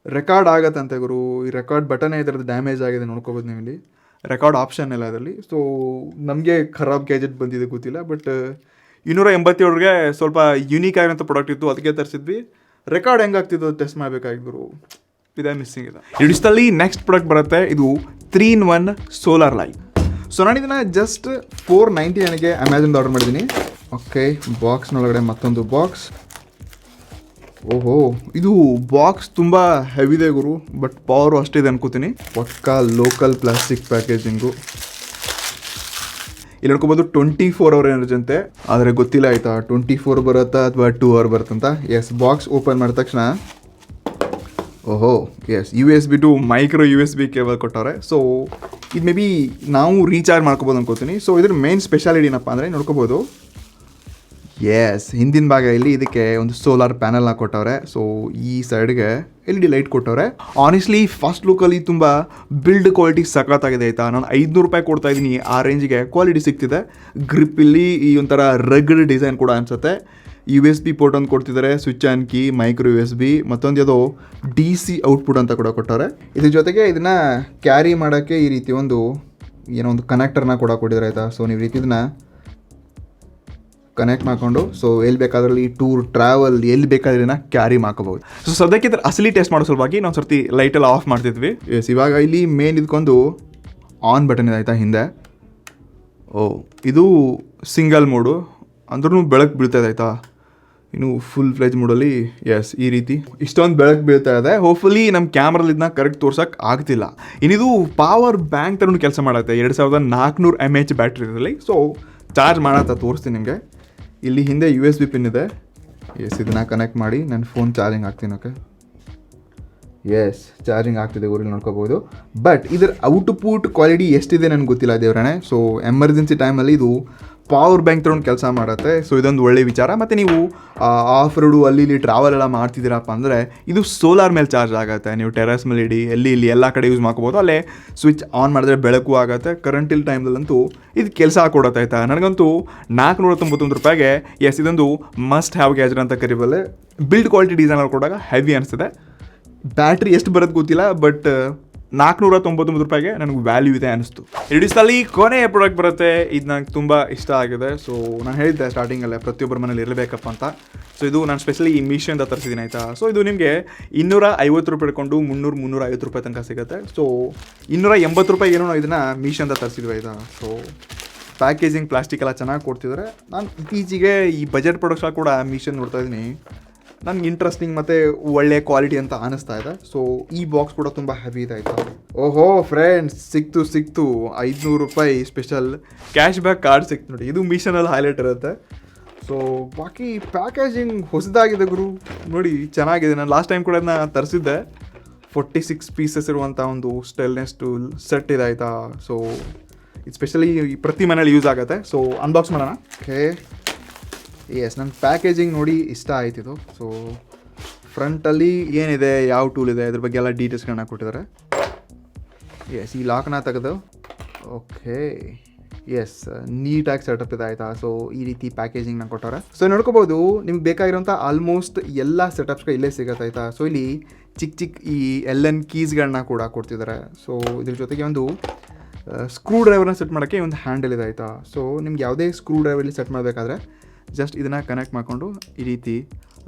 ರೆಕಾರ್ಡ್ ಆಗತ್ತಂತೆ ಗುರು. ಈ ರೆಕಾರ್ಡ್ ಬಟನೇ ಇದರದ್ದು ಡ್ಯಾಮೇಜ್ ಆಗಿದೆ, ನೋಡ್ಕೋಬೋದು ನೀವು ಇಲ್ಲಿ. ರೆಕಾರ್ಡ್ ಆಪ್ಷನ್ ಇಲ್ಲ ಅದರಲ್ಲಿ. ಸೊ ನಮಗೆ ಖರಾಬ್ ಗ್ಯಾಜೆಟ್ ಬಂದಿದೆ ಗೊತ್ತಿಲ್ಲ. ಬಟ್ 287ಗೆ ಸ್ವಲ್ಪ ಯುನೀಕ್ ಆಗಿರೋಂಥ ಪ್ರಾಡಕ್ಟ್ ಇತ್ತು, ಅದಕ್ಕೆ ತರಿಸಿದ್ವಿ. ರೆಕಾರ್ಡ್ ಹೆಂಗಾಗ್ತಿದ್ದು ಟೆಸ್ಟ್ ಮಾಡಬೇಕಾಗಿದ್ರು, ಇದೇ ಮಿಸ್ಸಿಂಗ್ ಇದೆ. ಇಡಿಸ್ಟಲ್ಲಿ ನೆಕ್ಸ್ಟ್ ಪ್ರಾಡಕ್ಟ್ ಬರುತ್ತೆ. ಇದು 3-in-1 ಸೋಲಾರ್ ಲೈಟ್. ಸೊ ನಾನು ಇದನ್ನು ಜಸ್ಟ್ 499ಗೆ ಅಮೆಝಾನ್ದು ಆರ್ಡರ್ ಮಾಡಿದ್ದೀನಿ. ಓಕೆ, ಬಾಕ್ಸ್ನೊಳಗಡೆ ಮತ್ತೊಂದು ಬಾಕ್ಸ್. ಓಹೋ, ಇದು ಬಾಕ್ಸ್ ತುಂಬ ಹೆವಿದೆ ಗುರು, ಬಟ್ ಪವರು ಅಷ್ಟಿದೆ ಅನ್ಕೋತೀನಿ. ಪಕ್ಕಾ ಲೋಕಲ್ ಪ್ಲಾಸ್ಟಿಕ್ ಪ್ಯಾಕೇಜಿಂಗು. ಇಲ್ಲಿ ನೋಡ್ಕೊಬೋದು 24 hour ಎನರ್ಜಿ ಅಂತೆ, ಆದರೆ ಗೊತ್ತಿಲ್ಲ ಆಯಿತಾ 24 ಬರುತ್ತಾ ಅಥವಾ 2 hour ಬರುತ್ತಂತ. ಎಸ್, ಬಾಕ್ಸ್ ಓಪನ್ ಮಾಡಿದ ತಕ್ಷಣ ಓಹೋ yes, USB to micro USB cable ಕೊಟ್ಟವ್ರೆ. ಸೊ ಇದು ಮೇ ಬಿ ನಾವು ರೀಚಾರ್ಜ್ ಮಾಡ್ಕೋಬೋದು ಅನ್ಕೋತೀನಿ. ಸೊ ಇದ್ರ ಮೇನ್ ಸ್ಪೆಷಾಲಿಟಿ ಏನಪ್ಪ ಅಂದರೆ ನೋಡ್ಕೋಬೋದು. ಎಸ್, ಹಿಂದಿನ ಭಾಗ ಇಲ್ಲಿ ಇದಕ್ಕೆ ಒಂದು ಸೋಲಾರ್ ಪ್ಯಾನಲ್ನ ಕೊಟ್ಟವ್ರೆ. ಸೊ ಈ ಸೈಡ್ಗೆ LED ಲೈಟ್ ಕೊಟ್ಟವ್ರೆ. ಆನೆಸ್ಟ್ಲಿ ಫಸ್ಟ್ ಲುಕ್ಕಲ್ಲಿ ತುಂಬ ಬಿಲ್ಡ್ ಕ್ವಾಲಿಟಿ ಸಖತ್ತಾಗಿದೆ ಆಯಿತಾ. ನಾನು 500 ರೂಪಾಯಿ ಕೊಡ್ತಾ ಇದ್ದೀನಿ, ಆ ರೇಂಜಿಗೆ ಕ್ವಾಲಿಟಿ ಸಿಗ್ತಿದೆ. ಗ್ರಿಪ್ ಇಲ್ಲಿ ಈ ಒಂಥರ ರಗ್ಡ್ ಡಿಸೈನ್ ಕೂಡ ಅನಿಸುತ್ತೆ. USB ಪೋರ್ಟ್ ಒಂದು ಕೊಡ್ತಿದ್ದಾರೆ, switch and key, micro USB, ಮತ್ತೊಂದು ಯಾವುದೋ DC ಔಟ್ಪುಟ್ ಅಂತ ಕೂಡ ಕೊಟ್ಟವ್ರೆ. ಇದ್ರ ಜೊತೆಗೆ ಇದನ್ನು ಕ್ಯಾರಿ ಮಾಡೋಕ್ಕೆ ಈ ರೀತಿ ಒಂದು ಏನೋ ಒಂದು ಕನೆಕ್ಟರ್ನ ಕೂಡ ಕೊಟ್ಟಿದ್ದಾರೆ ಆಯಿತಾ. ಸೊ ನೀವು ರೀತಿ ಇದನ್ನು ಕನೆಕ್ಟ್ ಮಾಡಿಕೊಂಡು ಸೊ ಎಲ್ಲಿ ಬೇಕಾದ್ರಲ್ಲಿ ಟೂರ್ ಟ್ರಾವೆಲ್ ಎಲ್ಲಿ ಬೇಕಾದ್ರೂ ಕ್ಯಾರಿ ಮಾಡ್ಕೋಬೋದು. ಸೊ ಸದ್ಯಕ್ಕೆ ಇದ್ರ ಅಸಲಿ ಟೆಸ್ಟ್ ಮಾಡೋ ಸಲುವಾಗಿ ನಾವು ಸರ್ತಿ ಲೈಟೆಲ್ಲ ಆಫ್ ಮಾಡ್ತಿದ್ವಿ. ಎಸ್, ಇವಾಗ ಇಲ್ಲಿ ಮೇನ್ ಇದಕ್ಕೊಂದು ಆನ್ ಬಟನ್ ಇದೆ ಆಯಿತಾ ಹಿಂದೆ. ಇದು ಸಿಂಗಲ್ ಮೋಡು, ಅಂದ್ರೂ ಬೆಳಕು ಬೀಳ್ತಾ ಇದೆ ಆಯಿತಾ. ಇನ್ನು ಫುಲ್ ಫ್ಲೆಜ್ ಮೋಡಲ್ಲಿ ಎಸ್ ಈ ರೀತಿ ಇಷ್ಟೊಂದು ಬೆಳಕು ಬೀಳ್ತಾ ಇದೆ. ಹೋಪ್ಫುಲಿ ನಮ್ಮ ಕ್ಯಾಮ್ರಲ್ಲಿ ಇದನ್ನ ಕರೆಕ್ಟ್ ತೋರ್ಸೋಕೆ ಆಗ್ತಿಲ್ಲ. ಇನ್ನಿದು ಪವರ್ ಬ್ಯಾಂಕ್ ಥರನೂ ಕೆಲಸ ಮಾಡುತ್ತೆ. 2400 mAh ಬ್ಯಾಟ್ರಿ ಇದರಲ್ಲಿ. ಸೊ ಚಾರ್ಜ್ ಮಾಡತ್ತ ತೋರಿಸ್ತೀನಿ ನಿಮಗೆ. ಇಲ್ಲಿ ಹಿಂದೆ USB ಪಿನ್ ಇದೆ. ಎಸ್, ಇದನ್ನು ಕನೆಕ್ಟ್ ಮಾಡಿ ನನ್ನ ಫೋನ್ ಚಾರ್ಜಿಂಗ್ ಆಗ್ತೀನಿ. ಓಕೆ, ಎಸ್ ಚಾರ್ಜಿಂಗ್ ಆಗ್ತಿದೆ, ಊರಲ್ಲಿ ನೋಡ್ಕೋಬೋದು. ಬಟ್ ಇದರ ಔಟ್ಪುಟ್ ಕ್ವಾಲಿಟಿ ಎಷ್ಟಿದೆ ನನಗೆ ಗೊತ್ತಿಲ್ಲ ದೇವ್ರಣೆ. ಸೊ ಎಮರ್ಜೆನ್ಸಿ ಟೈಮಲ್ಲಿ ಇದು ಪವರ್ ಬ್ಯಾಂಕ್ ತೊಗೊಂಡು ಕೆಲಸ ಮಾಡುತ್ತೆ. ಸೊ ಇದೊಂದು ಒಳ್ಳೆ ವಿಚಾರ. ಮತ್ತು ನೀವು ಆಫ್ ರೋಡು ಅಲ್ಲಿ ಇಲ್ಲಿ ಟ್ರಾವೆಲ್ ಎಲ್ಲ ಮಾಡ್ತಿದ್ದೀರಪ್ಪ ಅಂದರೆ ಇದು ಸೋಲಾರ್ ಮೇಲೆ ಚಾರ್ಜ್ ಆಗುತ್ತೆ. ನೀವು ಟೆರೆಸ್ ಮೇಲೆ ಇಡಿ ಇಲ್ಲಿ ಎಲ್ಲ ಕಡೆ ಯೂಸ್ ಮಾಡ್ಕೋಬೋದು. ಅಲ್ಲೇ ಸ್ವಿಚ್ ಆನ್ ಮಾಡಿದ್ರೆ ಬೆಳಕು ಆಗುತ್ತೆ. ಕರೆಂಟ್ ಇಲ್ಲ ಟೈಮ್ದಲ್ಲಂತೂ ಇದು ಕೆಲಸ ಕೊಡುತ್ತೆ ಆಯಿತಾ. ನನಗಂತೂ 499 ರೂಪಾಯಿಗೆ ಇದೊಂದು ಮಸ್ಟ್ ಹ್ಯಾವ್ ಗ್ಯಾಜೆಟ್ ಅಂತ ಕರಿಬಲ್ಲೆ. ಬಿಲ್ಡ್ ಕ್ವಾಲಿಟಿ ಡಿಸೈನಲ್ಲಿ ಕೊಡಾಗ ಹೆವಿ ಅನಿಸ್ತದೆ. ಬ್ಯಾಟ್ರಿ ಎಷ್ಟು ಬರೋದು ಗೊತ್ತಿಲ್ಲ, ಬಟ್ 499 ರೂಪಾಯಿಗೆ ನನಗೆ ವ್ಯಾಲ್ಯೂ ಇದೆ ಅನಿಸ್ತು. ಇಡಿಸಲ್ಲಿ ಕೊನೆಯ ಪ್ರಾಡಕ್ಟ್ ಬರುತ್ತೆ. ಇದು ನನಗೆ ತುಂಬ ಇಷ್ಟ ಆಗಿದೆ. ಸೊ ನಾನು ಹೇಳಿದ್ದೆ ಸ್ಟಾರ್ಟಿಂಗಲ್ಲೇ ಪ್ರತಿಯೊಬ್ಬರ ಮನೇಲಿ ಇರಬೇಕಪ್ಪ ಅಂತ. ಸೊ ಇದು ನಾನು ಸ್ಪೆಷಲಿ ಈ ಮೀಶೋಯಿಂದ ತರಿಸಿದ್ದೀನಿ ಆಯಿತಾ. ಸೊ ಇದು ನಿಮಗೆ 250 ರೂಪಾಯಿ ಹಿಡ್ಕೊಂಡು 300-350 ರೂಪಾಯಿ ತನಕ ಸಿಗುತ್ತೆ. ಸೊ 280 ರೂಪಾಯಿ ಏನೋ ಇದನ್ನು ಮೀಶೋಯಿಂದ ತರಿಸಿದ್ವಿ ಆಯಿತಾ. ಸೊ ಪ್ಯಾಕೇಜಿಂಗ್ ಪ್ಲಾಸ್ಟಿಕ್ ಎಲ್ಲ ಚೆನ್ನಾಗಿ ಕೊಡ್ತಿದ್ದಾರೆ. ನಾನು ಇತ್ತೀಚೆಗೆ ಈ ಬಜೆಟ್ ಪ್ರಾಡಕ್ಟ್ಸ್ ಕೂಡ ಮೀಶೋ ನೋಡ್ತಾ ಇದ್ದೀನಿ. ನನಗೆ ಇಂಟ್ರೆಸ್ಟಿಂಗ್ ಮತ್ತು ಒಳ್ಳೆ ಕ್ವಾಲಿಟಿ ಅಂತ ಅನ್ನಿಸ್ತಾ ಇದೆ. ಸೊ ಈ ಬಾಕ್ಸ್ ಕೂಡ ತುಂಬ ಹೆವಿ ಇದೆ ಆಯಿತಾ. ಓಹೋ ಫ್ರೆಂಡ್ಸ್, ಸಿಕ್ತು 500 ರೂಪಾಯಿ ಸ್ಪೆಷಲ್ ಕ್ಯಾಶ್ ಬ್ಯಾಕ್ ಕಾರ್ಡ್ ಸಿಕ್ತು ನೋಡಿ. ಇದು ಮೀಶೋನಲ್ಲಿ ಹೈಲೈಟ್ ಇರುತ್ತೆ. ಸೊ ಬಾಕಿ ಪ್ಯಾಕೇಜಿಂಗ್ ಹೊಸದಾಗಿದೆ ಗುರು, ನೋಡಿ ಚೆನ್ನಾಗಿದೆ. ನಾನು ಲಾಸ್ಟ್ ಟೈಮ್ ಕೂಡ ಅದನ್ನ ತರಿಸಿದ್ದೆ. 46 ಪೀಸಸ್ ಇರುವಂಥ ಒಂದು ಸ್ಟೈಲ್ನೆಸ್ ಟೂಲ್ ಸೆಟ್ ಇದೆ ಆಯಿತಾ. ಸೊ ಇದು ಸ್ಪೆಷಲಿ ಪ್ರತಿ ಮನೇಲಿ ಯೂಸ್ ಆಗುತ್ತೆ. ಸೊ ಅನ್ಬಾಕ್ಸ್ ಮಾಡೋಣ. ಓಕೆ, ನನ್ನ ಪ್ಯಾಕೇಜಿಂಗ್ ನೋಡಿ ಇಷ್ಟ ಆಯ್ತಿದು. ಸೊ ಫ್ರಂಟಲ್ಲಿ ಏನಿದೆ, ಯಾವ ಟೂಲ್ ಇದೆ, ಅದ್ರ ಬಗ್ಗೆ ಎಲ್ಲ ಡೀಟೇಲ್ಸ್ಗಳನ್ನ ಕೊಟ್ಟಿದ್ದಾರೆ. ಈ ಲಾಕ್ನ ತೆಗೆದು ಓಕೆ ನೀಟಾಗಿ ಸೆಟಪ್ ಇದೆ ಆಯಿತಾ. ಸೊ ಈ ರೀತಿ ಪ್ಯಾಕೇಜಿಂಗ್ನ ಕೊಟ್ಟಾರೆ. ಸೊ ನೋಡ್ಕೋಬೋದು, ನಿಮ್ಗೆ ಬೇಕಾಗಿರೋಂಥ ಆಲ್ಮೋಸ್ಟ್ ಎಲ್ಲ ಸೆಟಪ್ಸ್ಗಳು ಇಲ್ಲೇ ಸಿಗುತ್ತೆ ಆಯಿತಾ. ಸೊ ಇಲ್ಲಿ ಚಿಕ್ಕ ಈ LN ಕೀಸ್ಗಳನ್ನ ಕೂಡ ಕೊಡ್ತಿದ್ದಾರೆ. ಸೊ ಇದ್ರ ಜೊತೆಗೆ ಒಂದು ಸ್ಕ್ರೂ ಡ್ರೈವರ್ನ ಸೆಟ್ ಮಾಡೋಕ್ಕೆ ಒಂದು ಹ್ಯಾಂಡಲ್ ಇದೆ ಆಯಿತಾ. ಸೊ ನಿಮ್ಗೆ ಯಾವುದೇ ಸ್ಕ್ರೂ ಡ್ರೈವರ್ಲಿ ಸೆಟ್ ಮಾಡಬೇಕಾದ್ರೆ ಜಸ್ಟ್ ಇದನ್ನು ಕನೆಕ್ಟ್ ಮಾಡಿಕೊಂಡು ಈ ರೀತಿ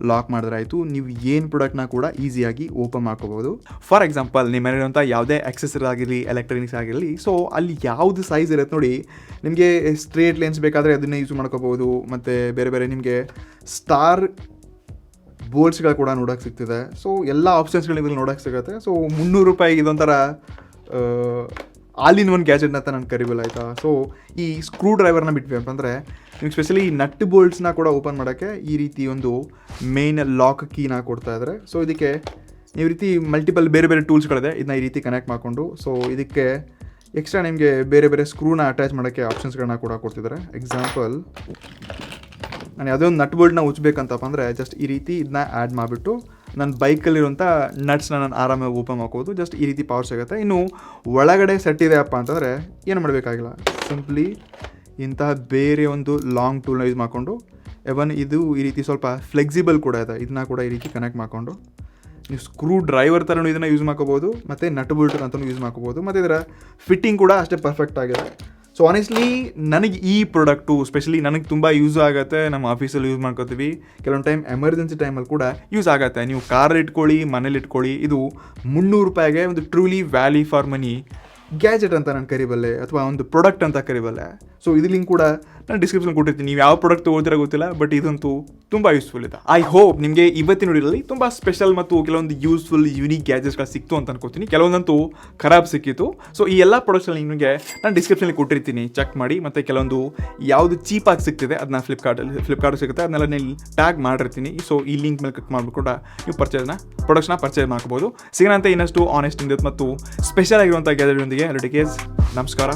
ಲಾಕ್ ಮಾಡಿದ್ರೆ ಆಯಿತು. ನೀವು ಏನು ಪ್ರಾಡಕ್ಟ್ನ ಕೂಡ ಈಸಿಯಾಗಿ ಓಪನ್ ಮಾಡ್ಕೋಬೋದು. ಫಾರ್ ಎಕ್ಸಾಂಪಲ್ ನಿಮ್ಮ ಮನೆಯಿರುವಂಥ ಯಾವುದೇ ಆಕ್ಸೆಸರಿ ಆಗಿರಲಿ, ಎಲೆಕ್ಟ್ರಾನಿಕ್ಸ್ ಆಗಿರಲಿ, ಸೊ ಅಲ್ಲಿ ಯಾವುದು ಸೈಜ್ ಇರುತ್ತೆ ನೋಡಿ. ನಿಮಗೆ ಸ್ಟ್ರೇಟ್ ಲೆನ್ಸ್ ಬೇಕಾದರೆ ಅದನ್ನೇ ಯೂಸ್ ಮಾಡ್ಕೋಬೋದು. ಮತ್ತು ಬೇರೆ ಬೇರೆ ನಿಮಗೆ ಸ್ಟಾರ್ ಬೋಲ್ಟ್ಸ್ಗಳು ಕೂಡ ನೋಡೋಕ್ಕೆ ಸಿಗ್ತಿದೆ. ಸೊ ಎಲ್ಲ ಆಪ್ಷನ್ಸ್ಗಳು ನಿಮಗೆ ನೋಡೋಕ್ಕೆ ಸಿಗುತ್ತೆ. ಸೊ 300 ರೂಪಾಯಿಗೆ ಇದೊಂಥರ ಆಲ್ ಇನ್ ಒನ್ ಗ್ಯಾಜೆಟ್ ಅಂತ ನಾನು ಕರಿಬಲ್ಲ ಆಯಿತಾ. ಸೊ ಈ ಸ್ಕ್ರೂ ಡ್ರೈವರ್ನ ಬಿಟ್ವಿ ಅಂತಂದರೆ ನಿಮ್ಗೆ ಸ್ಪೆಷಲಿ ನಟ್ ಬೋಲ್ಟ್ಸ್ನ ಕೂಡ ಓಪನ್ ಮಾಡೋಕ್ಕೆ ಈ ರೀತಿ ಒಂದು ಮೇನ್ ಲಾಕ್ ಕೀನ ಕೊಡ್ತಾ ಇದ್ದಾರೆ. ಸೊ ಇದಕ್ಕೆ ಈ ರೀತಿ ಮಲ್ಟಿಪಲ್ ಬೇರೆ ಬೇರೆ ಟೂಲ್ಸ್ಗಳಿದೆ. ಇದನ್ನ ಈ ರೀತಿ ಕನೆಕ್ಟ್ ಮಾಡಿಕೊಂಡು ಸೊ ಇದಕ್ಕೆ ಎಕ್ಸ್ಟ್ರಾ ನಿಮಗೆ ಬೇರೆ ಬೇರೆ ಸ್ಕ್ರೂನ ಅಟ್ಯಾಚ್ ಮಾಡೋಕ್ಕೆ ಆಪ್ಷನ್ಸ್ಗಳನ್ನ ಕೂಡ ಕೊಡ್ತಿದ್ದಾರೆ. ಎಕ್ಸಾಂಪಲ್, ನಾನು ಯಾವುದೇ ಒಂದು ನಟ್ ಬೋಲ್ಟ್ನ ಉಚ್ಚಬೇಕಂತಪ್ಪ ಅಂದರೆ ಜಸ್ಟ್ ಈ ರೀತಿ ಇದನ್ನ ಆ್ಯಡ್ ಮಾಡಿಬಿಟ್ಟು ನನ್ನ ಬೈಕಲ್ಲಿರುವಂಥ ನಟ್ಸ್ನ ನಾನು ಆರಾಮಾಗಿ ಓಪನ್ ಮಾಡ್ಕೋಬೋದು. ಜಸ್ಟ್ ಈ ರೀತಿ ಪವರ್ ಸಿಗುತ್ತೆ. ಇನ್ನು ಒಳಗಡೆ ಸೆಟ್ ಇದೆಯಪ್ಪ ಅಂತಂದರೆ ಏನು ಮಾಡಬೇಕಾಗಿಲ್ಲ, ಸಿಂಪ್ಲಿ ಇಂತಹ ಬೇರೆ ಒಂದು ಲಾಂಗ್ ಟೂಲ್ನ ಯೂಸ್ ಮಾಡಿಕೊಂಡು ಇದು ಈ ರೀತಿ ಸ್ವಲ್ಪ ಫ್ಲೆಕ್ಸಿಬಲ್ ಕೂಡ ಇದೆ. ಇದನ್ನ ಕೂಡ ಈ ರೀತಿ ಕನೆಕ್ಟ್ ಮಾಡಿಕೊಂಡು ನೀವು ಸ್ಕ್ರೂ ಡ್ರೈವರ್ ಥರನೂ ಇದನ್ನು ಯೂಸ್ ಮಾಡ್ಕೋಬೋದು, ಮತ್ತು ನಟ್ ಬೋಲ್ಟ್ ಅಂತಲೂ ಯೂಸ್ ಮಾಡ್ಕೋಬೋದು. ಮತ್ತು ಇದರ ಫಿಟ್ಟಿಂಗ್ ಕೂಡ ಅಷ್ಟೇ ಪರ್ಫೆಕ್ಟ್ ಆಗಿದೆ. ಸೊ ಆನೆಸ್ಟ್ಲಿ ನನಗೆ ಈ ಪ್ರಾಡಕ್ಟು ಸ್ಪೆಷಲಿ ನನಗೆ ತುಂಬ ಯೂಸ್ ಆಗುತ್ತೆ. ನಮ್ಮ ಆಫೀಸಲ್ಲಿ ಯೂಸ್ ಮಾಡ್ಕೋತೀವಿ. ಕೆಲವೊಂದು ಟೈಮ್ ಎಮರ್ಜೆನ್ಸಿ ಟೈಮಲ್ಲಿ ಕೂಡ ಯೂಸ್ ಆಗುತ್ತೆ. ನೀವು ಕಾರಲ್ಲಿ ಇಟ್ಕೊಳ್ಳಿ, ಮನೇಲಿ ಇಟ್ಕೊಳ್ಳಿ. ಇದು 300 ರೂಪಾಯಿಗೆ ಒಂದು truly value for money gadget ಅಂತ ನಾನು ಕರಿಬಲ್ಲೆ, ಅಥವಾ ಒಂದು ಪ್ರಾಡಕ್ಟ್ ಅಂತ ಕರಿಬಲ್ಲೆ. ಸೊ ಇದು ಲಿಂಕ್ ಕೂಡ ನಾನು ಡಿಸ್ಕ್ರಿಪ್ಷನ್ ಕೊಟ್ಟಿರ್ತೀನಿ. ನೀವು ಯಾವ ಪ್ರಾಡಕ್ಟ್ ತೊಗೊಳ್ತೀರಾ ಗೊತ್ತಿಲ್ಲ, ಬಟ್ ಇದಂತೂ ತುಂಬ ಯೂಸ್ಫುಲ್ ಇದೆ. ಐ ಹೋಪ್ ನಿಮಗೆ ಇವತ್ತಿನ ವಿಡಿಯೋದಲ್ಲಿ ತುಂಬ ಸ್ಪೆಷಲ್ ಮತ್ತು ಕೆಲವೊಂದು ಯೂಸ್ಫುಲ್ ಯೂನಿಕ್ ಗ್ಯಾಜೆಟ್ಸ್ಗಳು ಸಿಕ್ತು ಅಂತ ಅನ್ಕೋತೀನಿ. ಕೆಲವೊಂದಂತೂ ಖರಾಬ್ ಸಿಕ್ಕಿತ್ತು. ಸೊ ಈ ಎಲ್ಲ ಪ್ರಾಡಕ್ಟ್ಸ್ಗಳು ನಿಮಗೆ ನಾನು ಡಿಸ್ಕ್ರಿಪ್ಷನಲ್ಲಿ ಕೊಟ್ಟಿರ್ತೀನಿ, ಚೆಕ್ ಮಾಡಿ. ಮತ್ತು ಕೆಲವೊಂದು ಯಾವುದು ಚೀಪಾಗಿ ಸಿಗ್ತಿದೆ ಅದನ್ನ ಫ್ಲಿಪ್ಕಾರ್ಟ್ ಸಿಗುತ್ತೆ, ಅದನ್ನೆಲ್ಲ ನಾನು ಟ್ಯಾಗ್ ಮಾಡಿರ್ತೀನಿ. ಸೊ ಈ ಲಿಂಕ್ ಮೇಲೆ ಕ್ಲಿಕ್ ಮಾಡಿಬಿಟ್ಟು ಕೂಡ ನೀವು ಪ್ರಾಡಕ್ಟ್ಸ್ನ ಪರ್ಚೇಸ್ ಮಾಡ್ಕೋಬೋದು. ಸಿಗೋಣ ಅಂತ ಇನ್ನಷ್ಟು ಆನೆಸ್ಟ್ ಇಂದ ಮತ್ತು ಸ್ಪೆಷಲ್ ಆಗಿರುವಂಥ ಗ್ಯಾಜೆಟ್ಗಳೊಂದಿಗೆ. ನಮಸ್ಕಾರ.